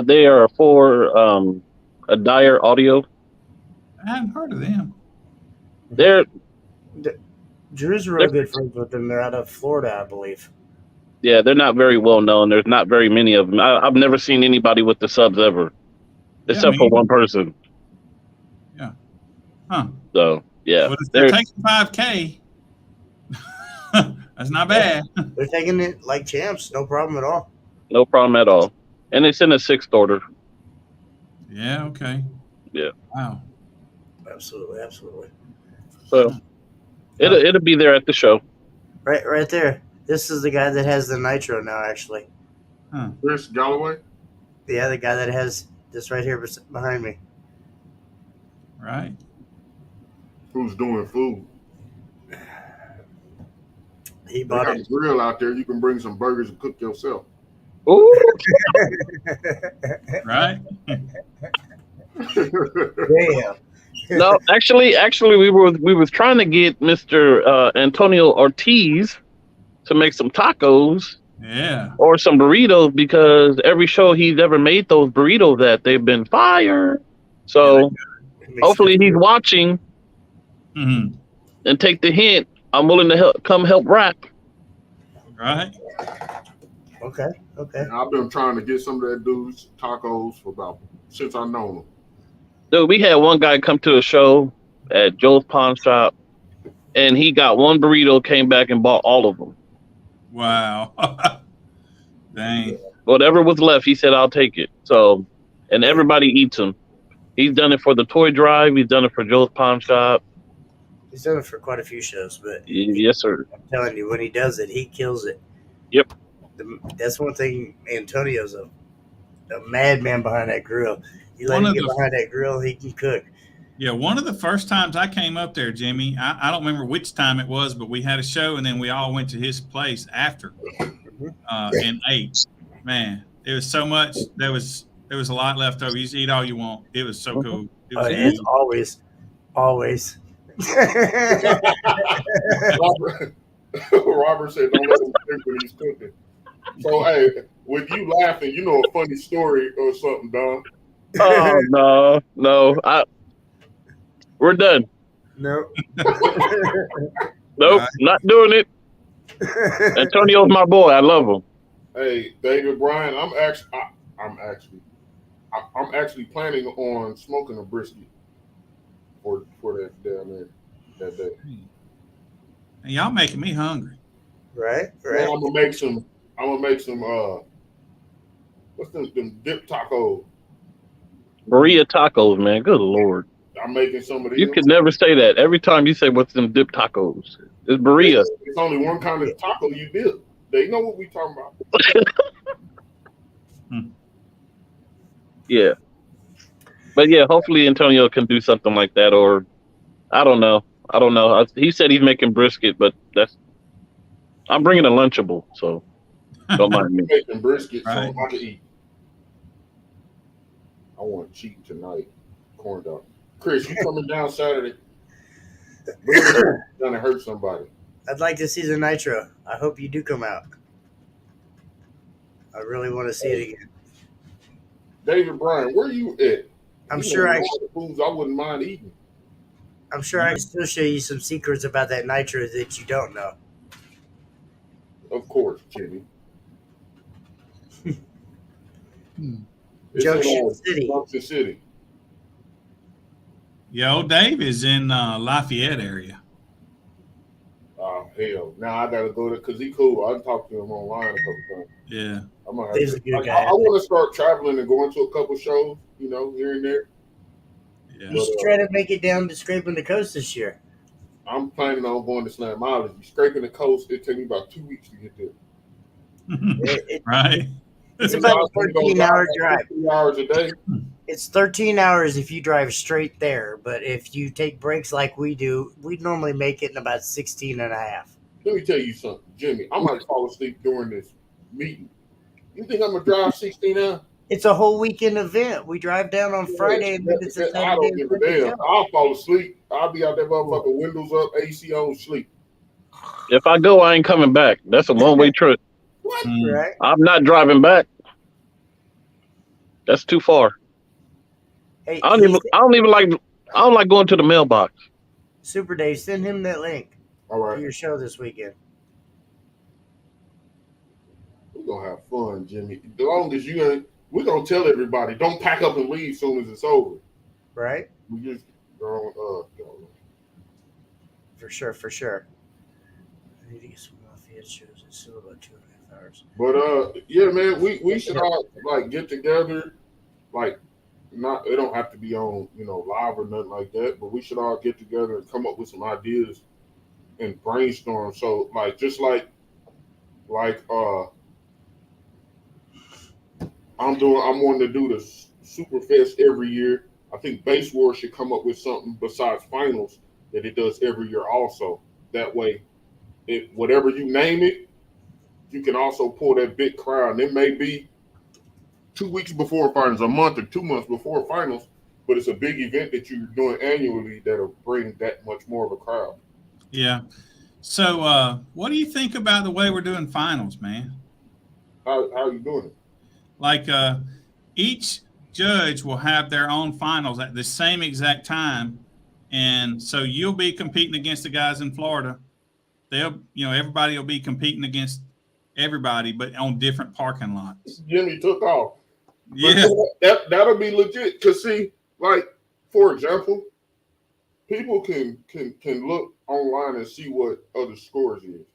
They are for A Dire Audio. I haven't heard of them. They're Drew's real good friends with them. They're out of Florida, I believe. yeah, they're not very well known. There's not very many of them. I've never seen anybody with the subs ever, except for one person. Yeah. Huh. So yeah, Well, if they're taking 5K, that's not bad. They're taking it like champs, no problem at all. No problem at all. And it's in a 6th order. Yeah. Okay. Yeah. Wow. Absolutely, absolutely. So it'll be there at the show. Right there. This is the guy that has the nitro now, actually. Huh. Chris Galloway? Yeah, the guy that has this right here behind me. Right. Who's doing food? He They bought got it. a grill out there. You can bring some burgers and cook yourself. Ooh. Right. Damn. No, actually, we were trying to get Mr. Antonio Ortiz to make some tacos Yeah. or some burritos because every show he's ever made those burritos at, they've been fire. So hopefully he's watching Mm-hmm. and take the hint. I'm willing to come help rap. Right. Okay. And I've been trying to get some of that dude's tacos since I know him. Dude, we had one guy come to a show at Joe's Pawn Shop, and he got one burrito, came back and bought all of them. Wow. Dang. Whatever was left, he said, I'll take it. So, and everybody eats them. He's done it for the toy drive. He's done it for Joe's Pawn Shop. He's done it for quite a few shows, but Yes, sir. I'm telling you, when he does it, he kills it. Yep. That's one thing. Antonio's a madman behind that grill. You let him get behind that grill, he can cook. Yeah, one of the first times I came up there, Jimmy, I don't remember which time it was, but we had a show and then we all went to his place after and ate. Man, it was so much. There was a lot left over. You just eat all you want. It was so cool. It was It's always. Robert said, "Don't let him think when he's cooking." So, hey, with you laughing, you know a funny story or something, Don? Oh no! We're done. Nope. Nope, not doing it. Antonio's my boy. I love him. Hey, David Bryan, I'm actually planning on smoking a brisket for that down there that day. And y'all making me hungry. Right. Man, I'm gonna make some. What's them dip tacos? Maria tacos, man. Good Lord. I'm making some of these. You could never say that. Every time you say what's them dip tacos, it's Maria. It's only one kind of taco you dip. They know what we talking about. Yeah. But yeah, hopefully Antonio can do something like that, or I don't know. He said he's making brisket, but I'm bringing a Lunchable, so don't mind me. I'm making brisket so Right. I can eat. I want cheap tonight. Corn dog. Chris, you coming down Saturday? Gonna hurt somebody. I'd like to see the Nitro. I hope you do come out. I really want to see it again. David Bryan, where you at? I'm sure I foods I wouldn't mind eating. I'm sure I can still show you some secrets about that Nitro that you don't know. Of course, Jimmy. It's Junction City. Junction City. Yeah, old Dave is in Lafayette area. Oh, hell. Now I got to go there because he's cool. I talked to him online a couple times. Yeah. I'm gonna Dave's a good guy. I want to start traveling and going to a couple shows, here and there. Yeah. You should try to make it down to Scraping the Coast this year. I'm planning on going to Slam Island. You scraping the coast, it take me about 2 weeks to get there. Right. It's about a 13-hour drive. 3 hours a day. It's 13 hours if you drive straight there, but if you take breaks like we do, we'd normally make it in about 16 and a half. Let me tell you something, Jimmy. I might fall asleep during this meeting. You think I'm gonna drive 16 hours? It's a whole weekend event. We drive down on Friday and then it's a I don't give a damn. I'll fall asleep. I'll be out there motherfucking windows up, AC on, sleep. If I go, I ain't coming back. That's a one-way trip. What? Right? I'm not driving back. That's too far. Hey, I don't like going to the mailbox. SupaDave, send him that link All to right. your show this weekend. We're gonna have fun, Jimmy. As long as you ain't, we're gonna tell everybody, don't pack up and leave as soon as it's over. Right? We just go. For sure. I need to get some Lafayette shows. It's still about 2.5 hours. But yeah, man, we should all like get together, like not it don't have to be on, live or nothing like that, but we should all get together and come up with some ideas and brainstorm. So like just like I'm wanting to do the Superfest every year. I think Base War should come up with something besides finals that it does every year also. That way, whatever you name it, you can also pull that big crowd. And it may be 2 weeks before finals, a month or 2 months before finals, but it's a big event that you're doing annually that'll bring that much more of a crowd. Yeah. So what do you think about the way we're doing finals, man? How are you doing it? Like each judge will have their own finals at the same exact time. And so you'll be competing against the guys in Florida. Everybody will be competing against everybody, but on different parking lots. Jimmy took off. Yeah. But that'll be legit. Cause see, like, for example, people can look online and see what other scores is,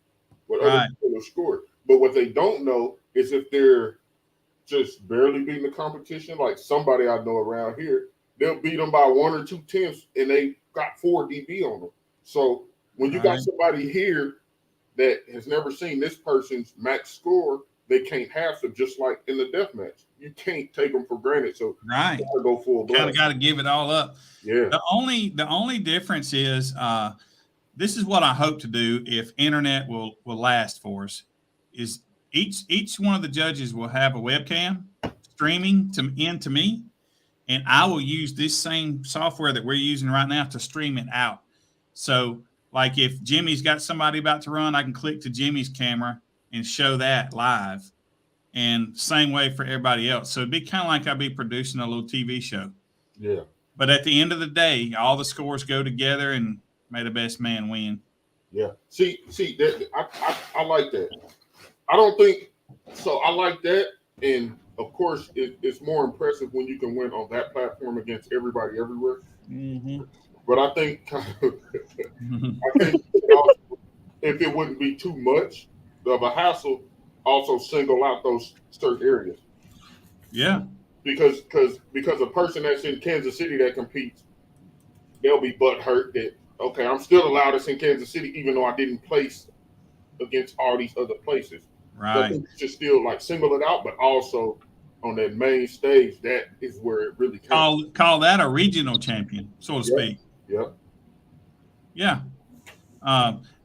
what other people score. But what they don't know is if they're just barely beating the competition, like somebody I know around here, they'll beat them by 1 or 2 tenths and they got 4 dB on them. So when you got somebody here that has never seen this person's max score, they can't have them, just like in the death match. You can't take them for granted. So you gotta go full blast. Kind of got to give it all up. Yeah. The only difference is this is what I hope to do if internet will last for us, is each one of the judges will have a webcam streaming to me, and I will use this same software that we're using right now to stream it out. So like if Jimmy's got somebody about to run, I can click to Jimmy's camera and show that live. And same way for everybody else. So it'd be kind of like I'd be producing a little TV show. Yeah. But at the end of the day, all the scores go together and may the best man win. Yeah. See, I like that. I don't think so. I like that. And of course, it's more impressive when you can win on that platform against everybody everywhere. Mm-hmm. But I think if it wouldn't be too much of a hassle, also single out those certain areas. Yeah. Because a person that's in Kansas City that competes, they'll be butthurt that, okay, I'm still allowed us in Kansas City even though I didn't place against all these other places. Right. So I think you should still like single it out, but also on that main stage, that is where it really counts. Call that a regional champion, so to speak. Yep. Yeah.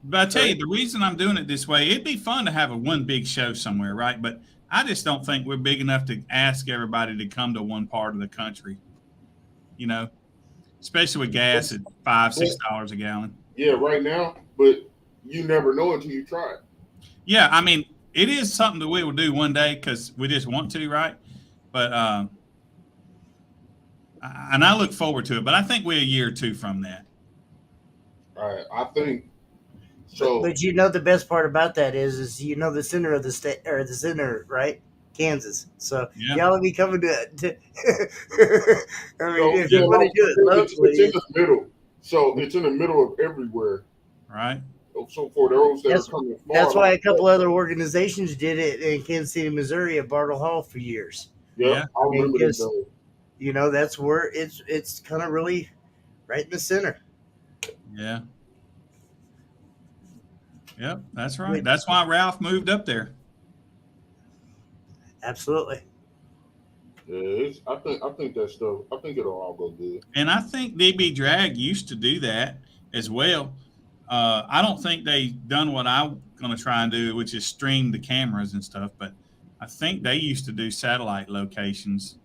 But I tell you, the reason I'm doing it this way, it'd be fun to have one big show somewhere, right? But I just don't think we're big enough to ask everybody to come to one part of the country, especially with gas at $5-6 a gallon. Yeah, right now, but you never know until you try it. Yeah, I mean, it is something that we will do one day because we just want to, right? But and I look forward to it. But I think we're a year or two from that. All right, I think so. But the best part about that is the center of the state, or the center, right? Kansas. So y'all will be coming to I mean, if you want to do it locally, it's in the middle. So it's in the middle of everywhere. Right. So for those that are coming far, that's why a couple other organizations did it in Kansas City, Missouri, at Bartle Hall for years. Yeah, I remember that. That's where it's kind of really right in the center. Yeah. Yep, that's right. That's why Ralph moved up there. Absolutely. Yeah, I think that stuff. I think it'll all go good. And I think DB Drag used to do that as well. I don't think they done what I'm going to try and do, which is stream the cameras and stuff. But I think they used to do satellite locations.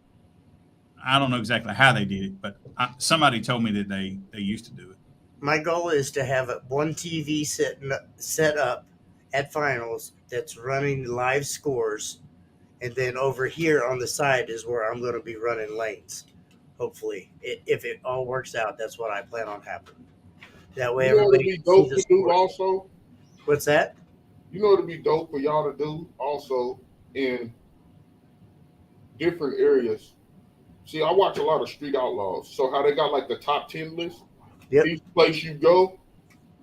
I don't know exactly how they did it, but somebody told me that they used to do it. My goal is to have one TV set up at finals that's running live scores, and then over here on the side is where I'm going to be running lanes. Hopefully, if it all works out, that's what I plan on happening. That way, You know it'd everybody be can see dope the to do scores. also. What's that? You know it'd be dope for y'all to do also in different areas. See, I watch a lot of Street Outlaws. So how they got like the top 10 list. Yep. Each place you go,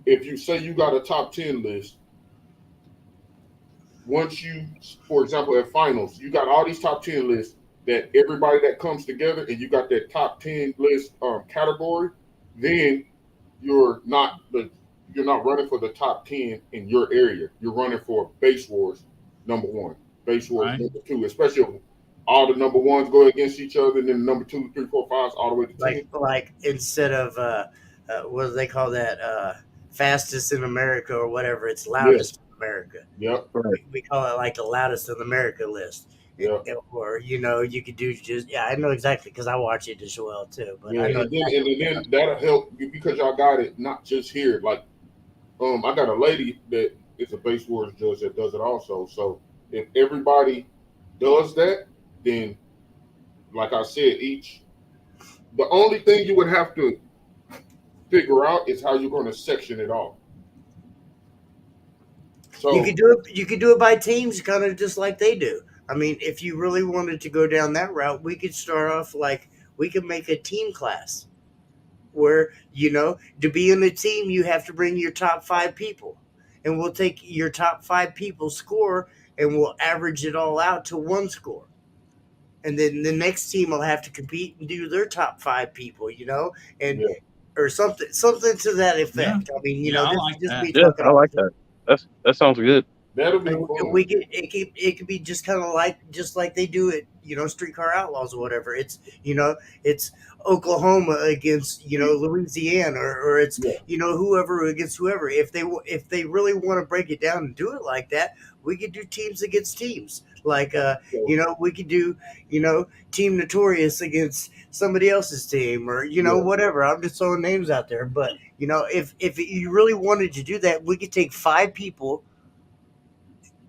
if you say you got a top 10 list, once you, for example, at finals, you got all these top 10 lists that everybody that comes together and you got that top 10 list category, then you're not running for the top 10 in your area. You're running for base wars number one, base wars Right. number two, especially if all the number ones go against each other, and then the number 2, 3, 4, 5s all the way to 10. Like instead of what do they call that? Fastest in America or whatever. It's loudest in America. Yep. Right. We call it like the loudest in America list. Yep. Or you could do just I know exactly because I watch it as well too. But Yeah, I know and then that'll help you because y'all got it not just here. Like, I got a lady that is a base wars judge that does it also. So if everybody does that, then like I said, the only thing you would have to figure out is how you're going to section it off. So you could do it by teams, kind of just like they do. I mean, if you really wanted to go down that route, we could start off like we could make a team class where to be in a team you have to bring your top 5 people, and we'll take your top 5 people score and we'll average it all out to one score, and then the next team will have to compete and do their top 5 people, and Yeah. or something to that effect. Yeah. I mean, Yeah, I this like is just that. me Yeah, talking I off like the that. That sounds good. that'll be and fun. we could it could be just kind of like they do it, Streetcar Outlaws or whatever. It's Oklahoma against Louisiana, or it's Yeah. whoever against whoever. If they really want to break it down and do it like that, we could do teams against teams. Like we could do Team Notorious against somebody else's team, or Yeah. whatever. I'm just throwing names out there, but if you really wanted to do that, we could take 5 people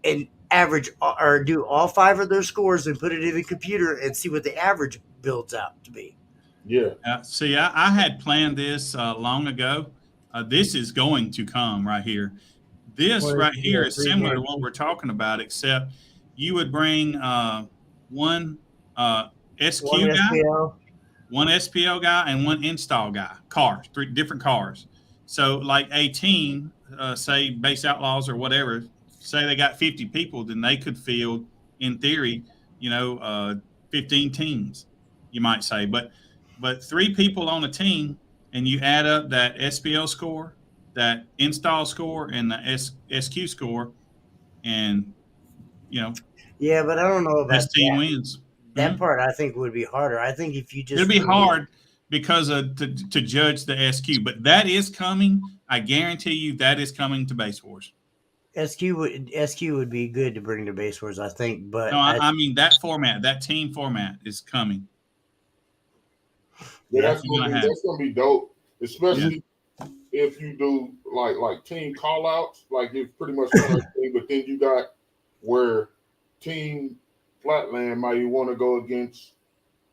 and average or do all 5 of their scores and put it in the computer and see what the average builds out to be. Yeah. See, I had planned this long ago. This is going to come right here. This Well, right here is similar to three-man what we're talking about, except you would bring one SQ one guy, SPL. one SPL guy, and one install guy. Cars, 3 different cars. So, like a team, say Base Outlaws or whatever, say they got 50 people, then they could field, in theory, 15 teams, you might say. But 3 people on a team, and you add up that SPL score, that install score, and the SQ score, and Yeah, but I don't know about best team that. wins. That part I think would be harder. I think if you just It'll be hard because to judge the SQ, but that is coming. I guarantee you that is coming to Base Wars. SQ would be good to bring to Base Wars, I think. But No, I mean that format, that team format is coming. Yeah, That's that's gonna be dope, especially if you do like team call outs, like it's pretty much the same thing, but then you got where team Flatland might want to go against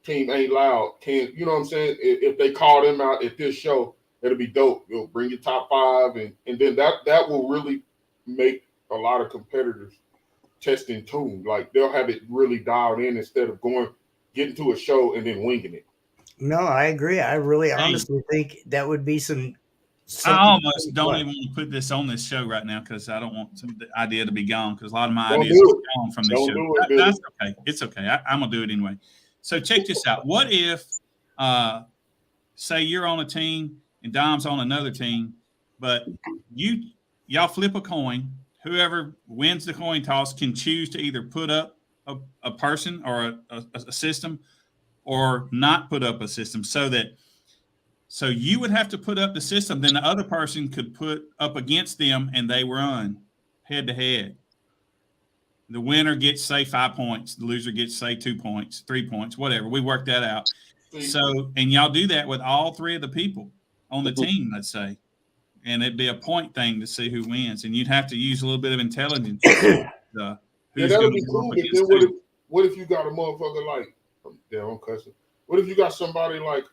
team Ain't Loud. You know what I'm saying? If they call them out at this show, it'll be dope. You'll bring your top 5, and then that will really make a lot of competitors testing tune. Like they'll have it really dialed in instead of getting to a show and then winging it. No, I agree. I really honestly think that would be some. I almost don't even want to put this on this show right now because I don't want the idea to be gone because a lot of my ideas are gone from this show. That's okay. It's okay. I'm going to do it anyway. So check this out. What if, say you're on a team and Dom's on another team, but y'all flip a coin. Whoever wins the coin toss can choose to either put up a person or a system or not put up a system so you would have to put up the system, then the other person could put up against them and they run head to head. The winner gets, say, 5 points. The loser gets, say, 2 points, 3 points, whatever. We work that out. So, and y'all do that with all 3 of the people on the team, let's say. And it'd be a point thing to see who wins. And you'd have to use a little bit of intelligence. Yeah, that would be cool. But then what if you got a motherfucker like, I'm cussing. What if you got somebody like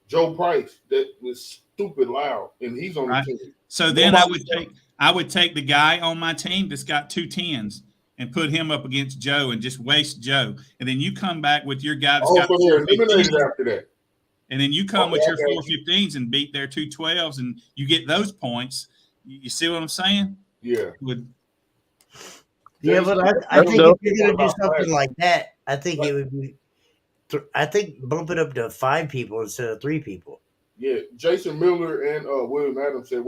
Joe Price that was stupid loud and he's on Right. the team? So then I would take the guy on my team that's got 2 10s and put him up against Joe and just waste Joe. And then you come back with your guy that's got so they're eliminated after that. And then you come with your 4 15s and beat their 2 12s and you get those points. You see what I'm saying? Yeah. Yeah, but I think if you're going to do something like that, I think it would be bump it up to 5 people instead of 3 people. Yeah, Jason Miller and William Adams said,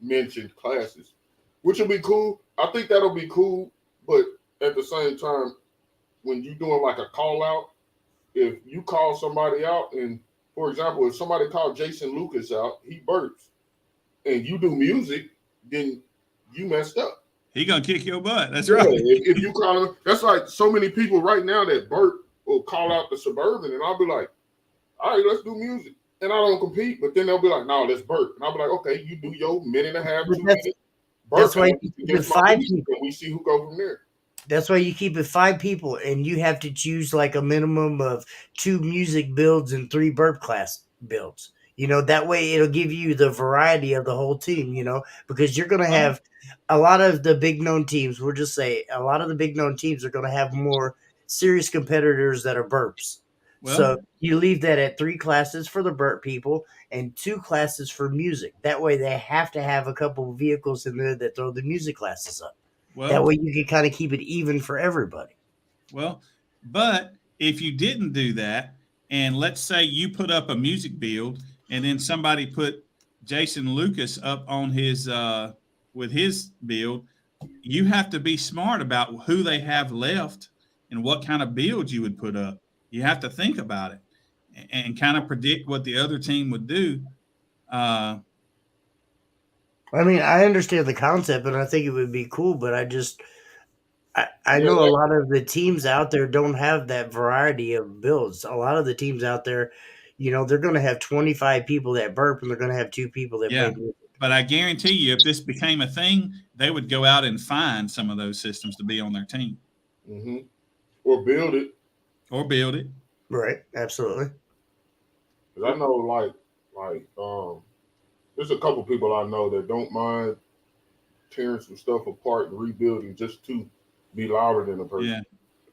mentioned classes, which will be cool. I think that'll be cool, but at the same time, when you're doing like a call out, if you call somebody out, and for example, if somebody called Jason Lucas out, he burps, and you do music, then you messed up. He gonna kick your butt. That's right. If you call him, that's like so many people right now that burp will call out the Suburban, and I'll be like, all right, let's do music. And I don't compete, but then they'll be like, no, let's burp. And I'll be like, okay, you do your minute and a half, 2 minutes. That's why you keep it 5 people. And we see who go from there. That's why you keep it 5 people, and you have to choose like a minimum of 2 music builds and 3 burp class builds. That way it'll give you the variety of the whole team, because you're going to have a lot of the big known teams. We'll just say a lot of the big known teams are going to have more serious competitors that are burps. Well, so you leave that at 3 classes for the burp people and 2 classes for music. That way they have to have a couple of vehicles in there that throw the music classes up. Well, that way you can kind of keep it even for everybody. Well, but if you didn't do that, and let's say you put up a music build and then somebody put Jason Lucas up on his with his build, you have to be smart about who they have left and what kind of build you would put up. You have to think about it and kind of predict what the other team would do. I understand the concept, and I think it would be cool, but I know a lot of the teams out there don't have that variety of builds. A lot of the teams out there, they're going to have 25 people that burp, and they're going to have 2 people that play music. But I guarantee you, if this became a thing, they would go out and find some of those systems to be on their team. Mm-hmm. Or build it. Right, absolutely. Because I know, there's a couple people I know that don't mind tearing some stuff apart and rebuilding just to be louder than a person. Yeah.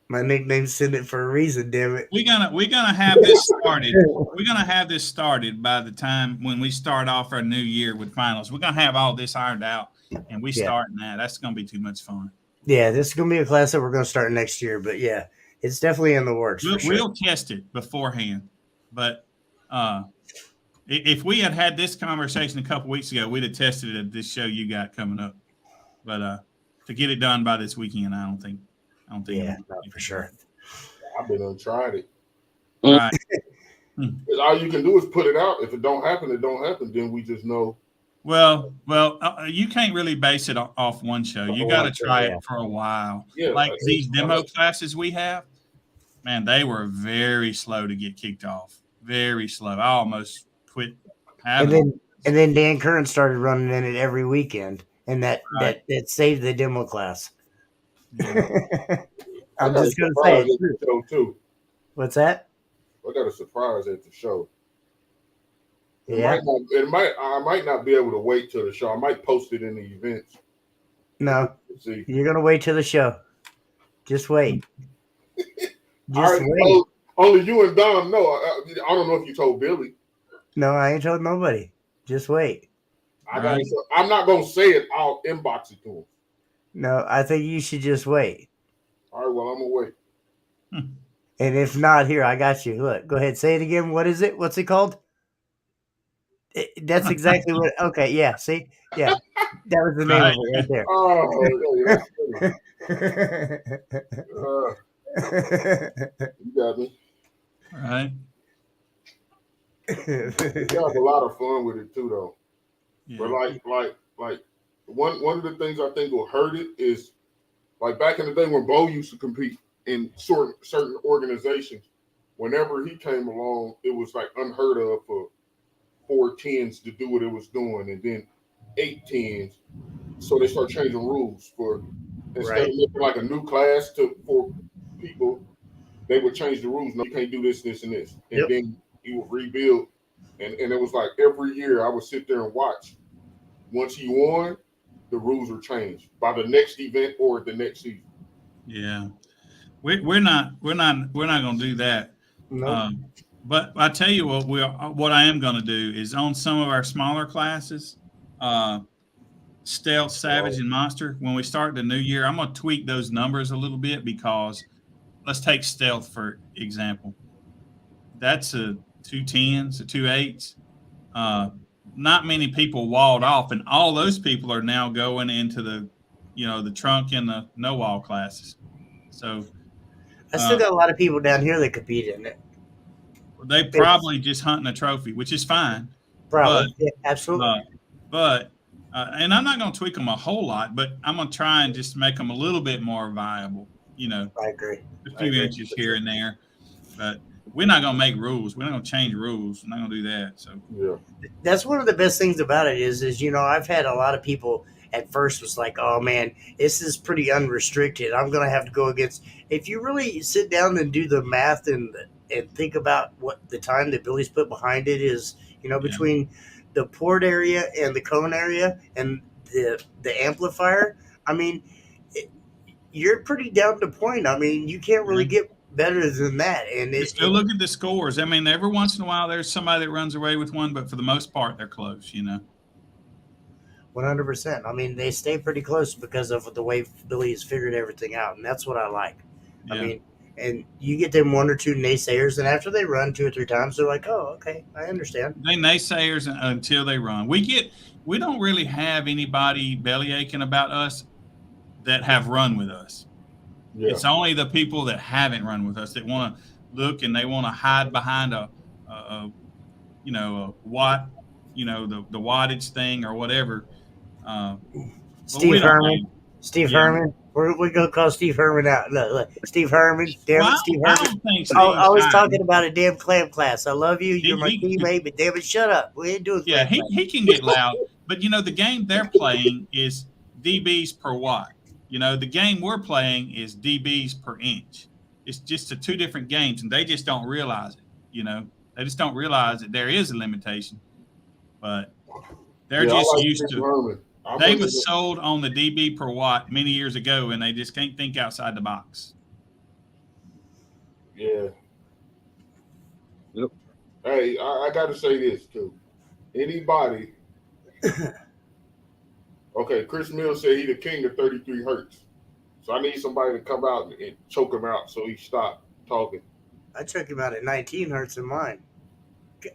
My nickname's Send It for a reason, damn it. We're gonna have this started. We're gonna have this started by the time when we start off our new year with finals. We're gonna have all this ironed out, and we starting that. That's gonna be too much fun. Yeah, this is gonna be a class that we're gonna start next year, but yeah, it's definitely in the works. We'll test it beforehand, but if we had this conversation a couple weeks ago, we'd have tested it at this show you got coming up. But to get it done by this weekend, I don't think. Yeah, for sure. I've been untried it. Right. All you can do is put it out. If it don't happen, it don't happen. Then we just know. Well, you can't really base it off one show. You got to try it for a while. Yeah, like these demo classes we have, man, they were very slow to get kicked off. Very slow. I almost quit having. And then Dan Curran started running in it every weekend, and that saved the demo class. Yeah. I'm just going to say it show too. What's that? I got a surprise at the show. Yeah. I might not be able to wait till the show. I might post it in the events. No. You're going to wait till the show. Just wait. Just wait. Only you and Dom know. I don't know if you told Billy. No, I ain't told nobody. Just wait. I'm not going to say it. I'll inbox it to him. No, I think you should just wait. All right, well, I'm going to wait. And if not, here, I got you. Look, go ahead. Say it again. What is it? What's it called? That's exactly what. Okay, yeah. See? Yeah. That was the name of it right there. You got me. All right. We have a lot of fun with it, too, though. Yeah. But, like, one of the things I think will hurt it is, like, back in the day when Bo used to compete in certain organizations, whenever he came along, it was, like, unheard of for 4 10s to do what it was doing, and then 8 10s. So they start changing rules for instead of making like a new class for people, they would change the rules. No, you can't do this, this, and this. And Yep. then he would rebuild. And it was like every year I would sit there and watch. Once he won, the rules were changed by the next event or the next season. Yeah, we're not gonna do that. Nope. But I tell you what I am gonna do is on some of our smaller classes, Stealth, Savage, and Monster. When we start the new year, I'm gonna tweak those numbers a little bit because let's take Stealth for example. That's a 2 10s, a 2 8s. Not many people walled off, and all those people are now going into the trunk and the no wall classes. So I still got a lot of people down here that compete in it. They probably just hunting a trophy, which is fine. Probably, yeah, absolutely. And I'm not going to tweak them a whole lot, but I'm going to try and just make them a little bit more viable. I agree. A few inches here and there, but we're not going to make rules. We're not going to change rules. We're not going to do that. So yeah, that's one of the best things about it is I've had a lot of people at first was like, oh man, this is pretty unrestricted. I'm going to have to go against. If you really sit down and do the math and think about what the time that Billy's put behind it is, between the port area and the cone area and the amplifier. I mean, you're pretty down to point. I mean, you can't really get better than that. And still look at the scores. I mean, every once in a while there's somebody that runs away with one, but for the most part they're close. 100%. I mean, they stay pretty close because of the way Billy has figured everything out, and that's what I like. Yeah. I mean, and you get them 1 or 2 naysayers, and after they run 2 or 3 times, they're like, "Oh, okay, I understand." They naysayers until they run. We don't really have anybody belly aching about us that have run with us. Yeah. It's only the people that haven't run with us that want to look and they want to hide behind a watt, the wattage thing or whatever. Steve Herman. We're going to call Steve Herman out. Look, Steve Herman. Damn it, Steve Herman. I was talking about a damn clam class. I love you. You're my teammate, but damn it, shut up. We ain't doing clam class. He can get loud. But, the game they're playing is dBs per watt. The game we're playing is dBs per inch. It's just 2 different games, and they just don't realize it. They just don't realize that there is a limitation. But they're just used to it. They was sold on the dB per watt many years ago, and they just can't think outside the box. Yeah. Yep. Hey, I got to say this, too. Anybody okay, Chris Mills said he the king of 33 hertz. So I need somebody to come out and choke him out so he stop talking. I choke him out at 19 hertz in mine.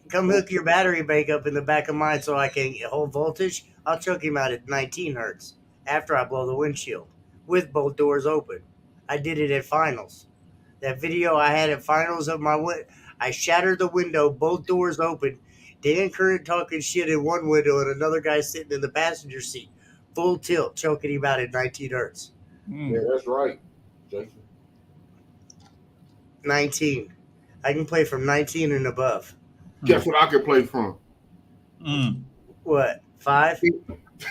Come hook your battery bank up in the back of mine so I can hold voltage. I'll choke him out at 19 hertz after I blow the windshield with both doors open. I did it at finals. That video I had at finals of I shattered the window, both doors open. Dan Curran talking shit in one window and another guy sitting in the passenger seat. Full tilt, choking him out at 19 hertz. Yeah, that's right, Jason. 19. I can play from 19 and above. Guess what I can play from? What, 5?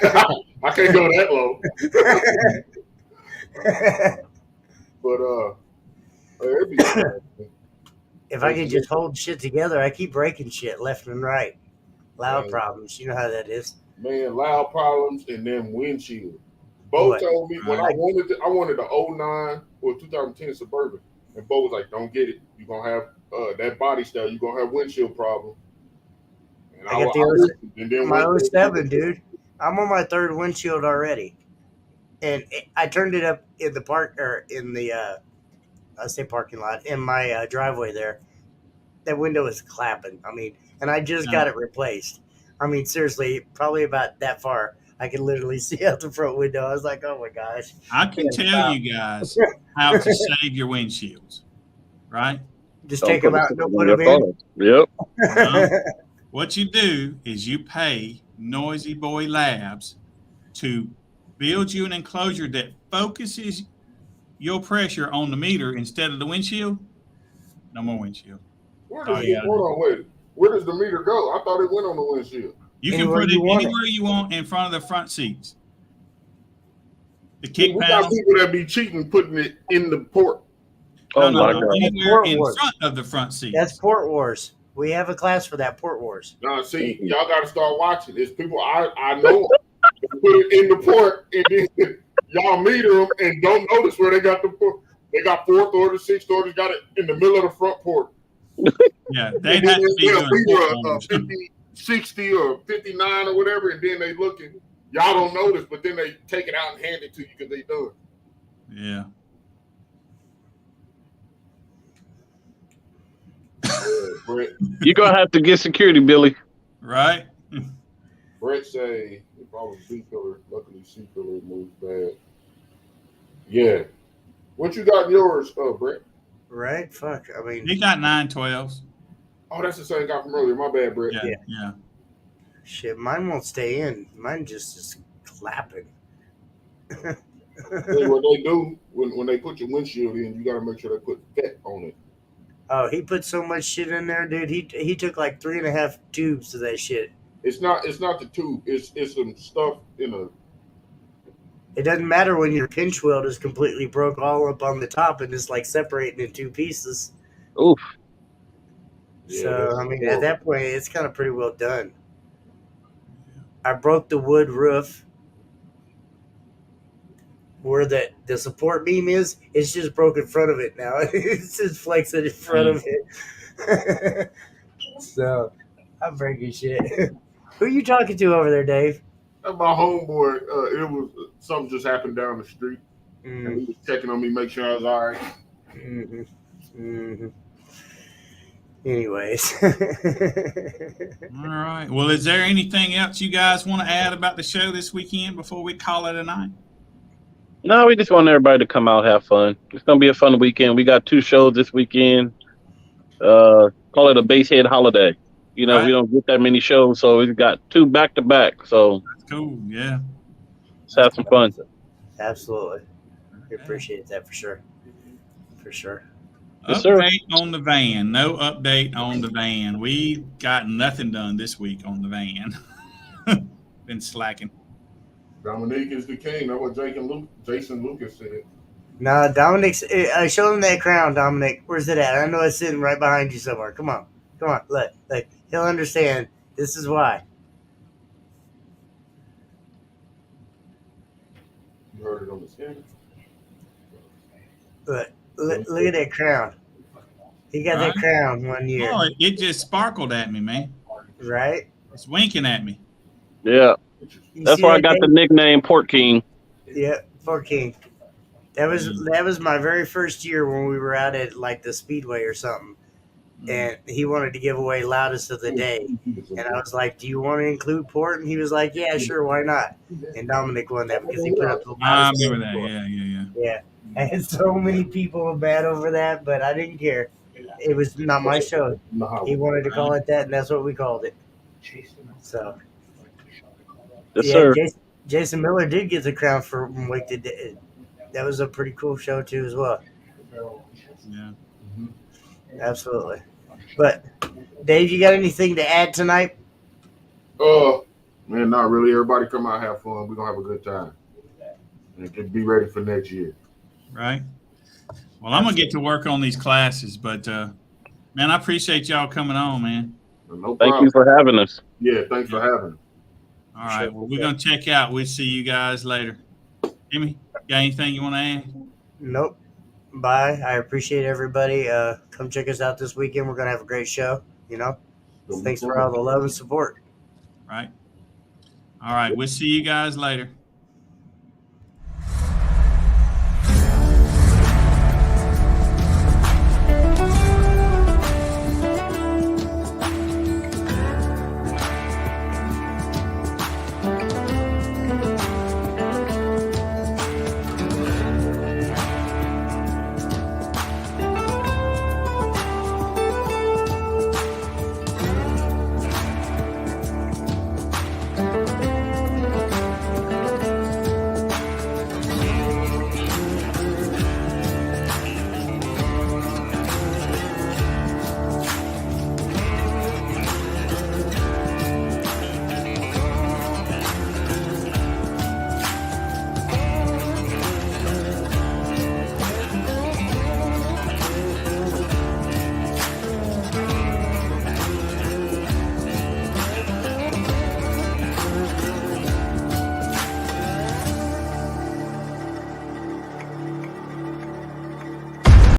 I can't go that low. But it'd be if I could just hold shit together, I keep breaking shit left and right. Loud problems. You know how that is. Man, loud problems and then windshield. Bo told me when I wanted the 09 or 2010 Suburban. And Bo was like, don't get it. You're going to have that body style. You're going to have windshield problem. And I got my 07, dude. I'm on my 3rd windshield already. And I turned it up in the park or in the, I say parking lot, in my driveway there. That window is clapping. I mean, and I just got it replaced. I mean, seriously, probably about that far. I can literally see out the front window. I was like, oh my gosh. I can tell you guys how to save your windshields, right? Just take them out and don't put them in. Yep. What you do is you pay Noisy Boy Labs to build you an enclosure that focuses your pressure on the meter instead of the windshield. No more windshield. Where does the meter go? I thought it went on the windshield. You can put it anywhere you want in front of the front seats. The kick panel. We got people that be cheating putting it in the port. Oh No, my no. God. Anywhere Port in Wars. front of the front seats. That's Port Wars. We have a class for that, Port Wars. Now, see, y'all got to start watching. It's people I know put it in the port, and then y'all meet them and don't notice where they got the port. They got fourth order, sixth order, got it in the middle of the front port. Yeah, they have to be doing port wars. 50, 60 or 59 or whatever, and then they looking. Y'all don't notice, but then they take it out and hand it to you because they do it. Yeah. Brett, You're gonna have to get security, Billy. Right? Brett say if I was B pillar, luckily C pillar moved bad. Yeah. What you got in yours, Brett? Right? Fuck. I mean, He got 912s. Oh, that's the same guy from earlier. My bad, Brett. Yeah. shit, mine won't stay in. Mine just is clapping. Hey, what they do when they put your windshield in, you got to make sure they put vet on it. Oh, he put so much shit in there, dude. He took like 3.5 tubes of that shit. It's not the tube. It's some stuff in a. It doesn't matter when your pinch weld is completely broke all up on the top and it's like separating in two pieces. Oof. Yeah, So, I mean, at horrible. that point, it's kind of pretty well done. I broke the wood roof where the support beam is. It's just broke in front of it now. It's just flexing in front of it. So, I'm breaking shit. Who are you talking to over there, Dave? That's my homeboy. It was something just happened down the street, and he was checking on me, make sure I was all right. Mm-hmm. Mm-hmm. Anyways. All right. Well, is there anything else you guys want to add about the show this weekend before we call it a night? No, we just want everybody to come out, have fun. It's gonna be a fun weekend. We got 2 shows this weekend. Call it a basehead holiday. You know, Right. we don't get that many shows, so we've got 2 back to back. So That's cool. Yeah. let's have some fun. Absolutely. We appreciate that for sure. For sure. Yes, sir. Update on the van. No update on the van. We got nothing done this week on the van. Been slacking. Dominique is the king. That's what Jason Lucas said. No, Dominic's. Show him that crown, Dominic. Where's it at? I know it's sitting right behind you somewhere. Come on. Look. He'll understand. This is why. You heard it on the skin. Look at that crown. He got that Right. crown one year, Oh, it just sparkled at me, man. right? It's winking at me. Yeah, You that's see where I that, got the Dave? nickname Port King. Yeah, for King. That was my very first year when we were out at like the Speedway or something, and he wanted to give away loudest of the day, and I was like, "Do you want to include Port?" And he was like, "Yeah, sure, why not?" And Dominic won that because he put up the I loudest. remember that. score. Yeah. Yeah, I had so many people mad over that, but I didn't care. It was not my show. He wanted to call it that, and that's what we called it. So, Yes, yeah, sir. Jason Miller did get the crown for Wake the Dead. That was a pretty cool show too, as well. Yeah. Absolutely. But Dave, you got anything to add tonight? Man, not really. Everybody come out, have fun. We're gonna have a good time. And be ready for next year. Right. Well, I'm gonna get to work on these classes, but man, I appreciate y'all coming on, man. No problem. Thank you for having us. Yeah, thanks for having me. All right. Well, we're gonna check out. We'll see you guys later. Jimmy, got anything you want to add? Nope. Bye. I appreciate everybody. Come check us out this weekend. We're gonna have a great show. Thanks for all the love and support. Right. All right. We'll see you guys later.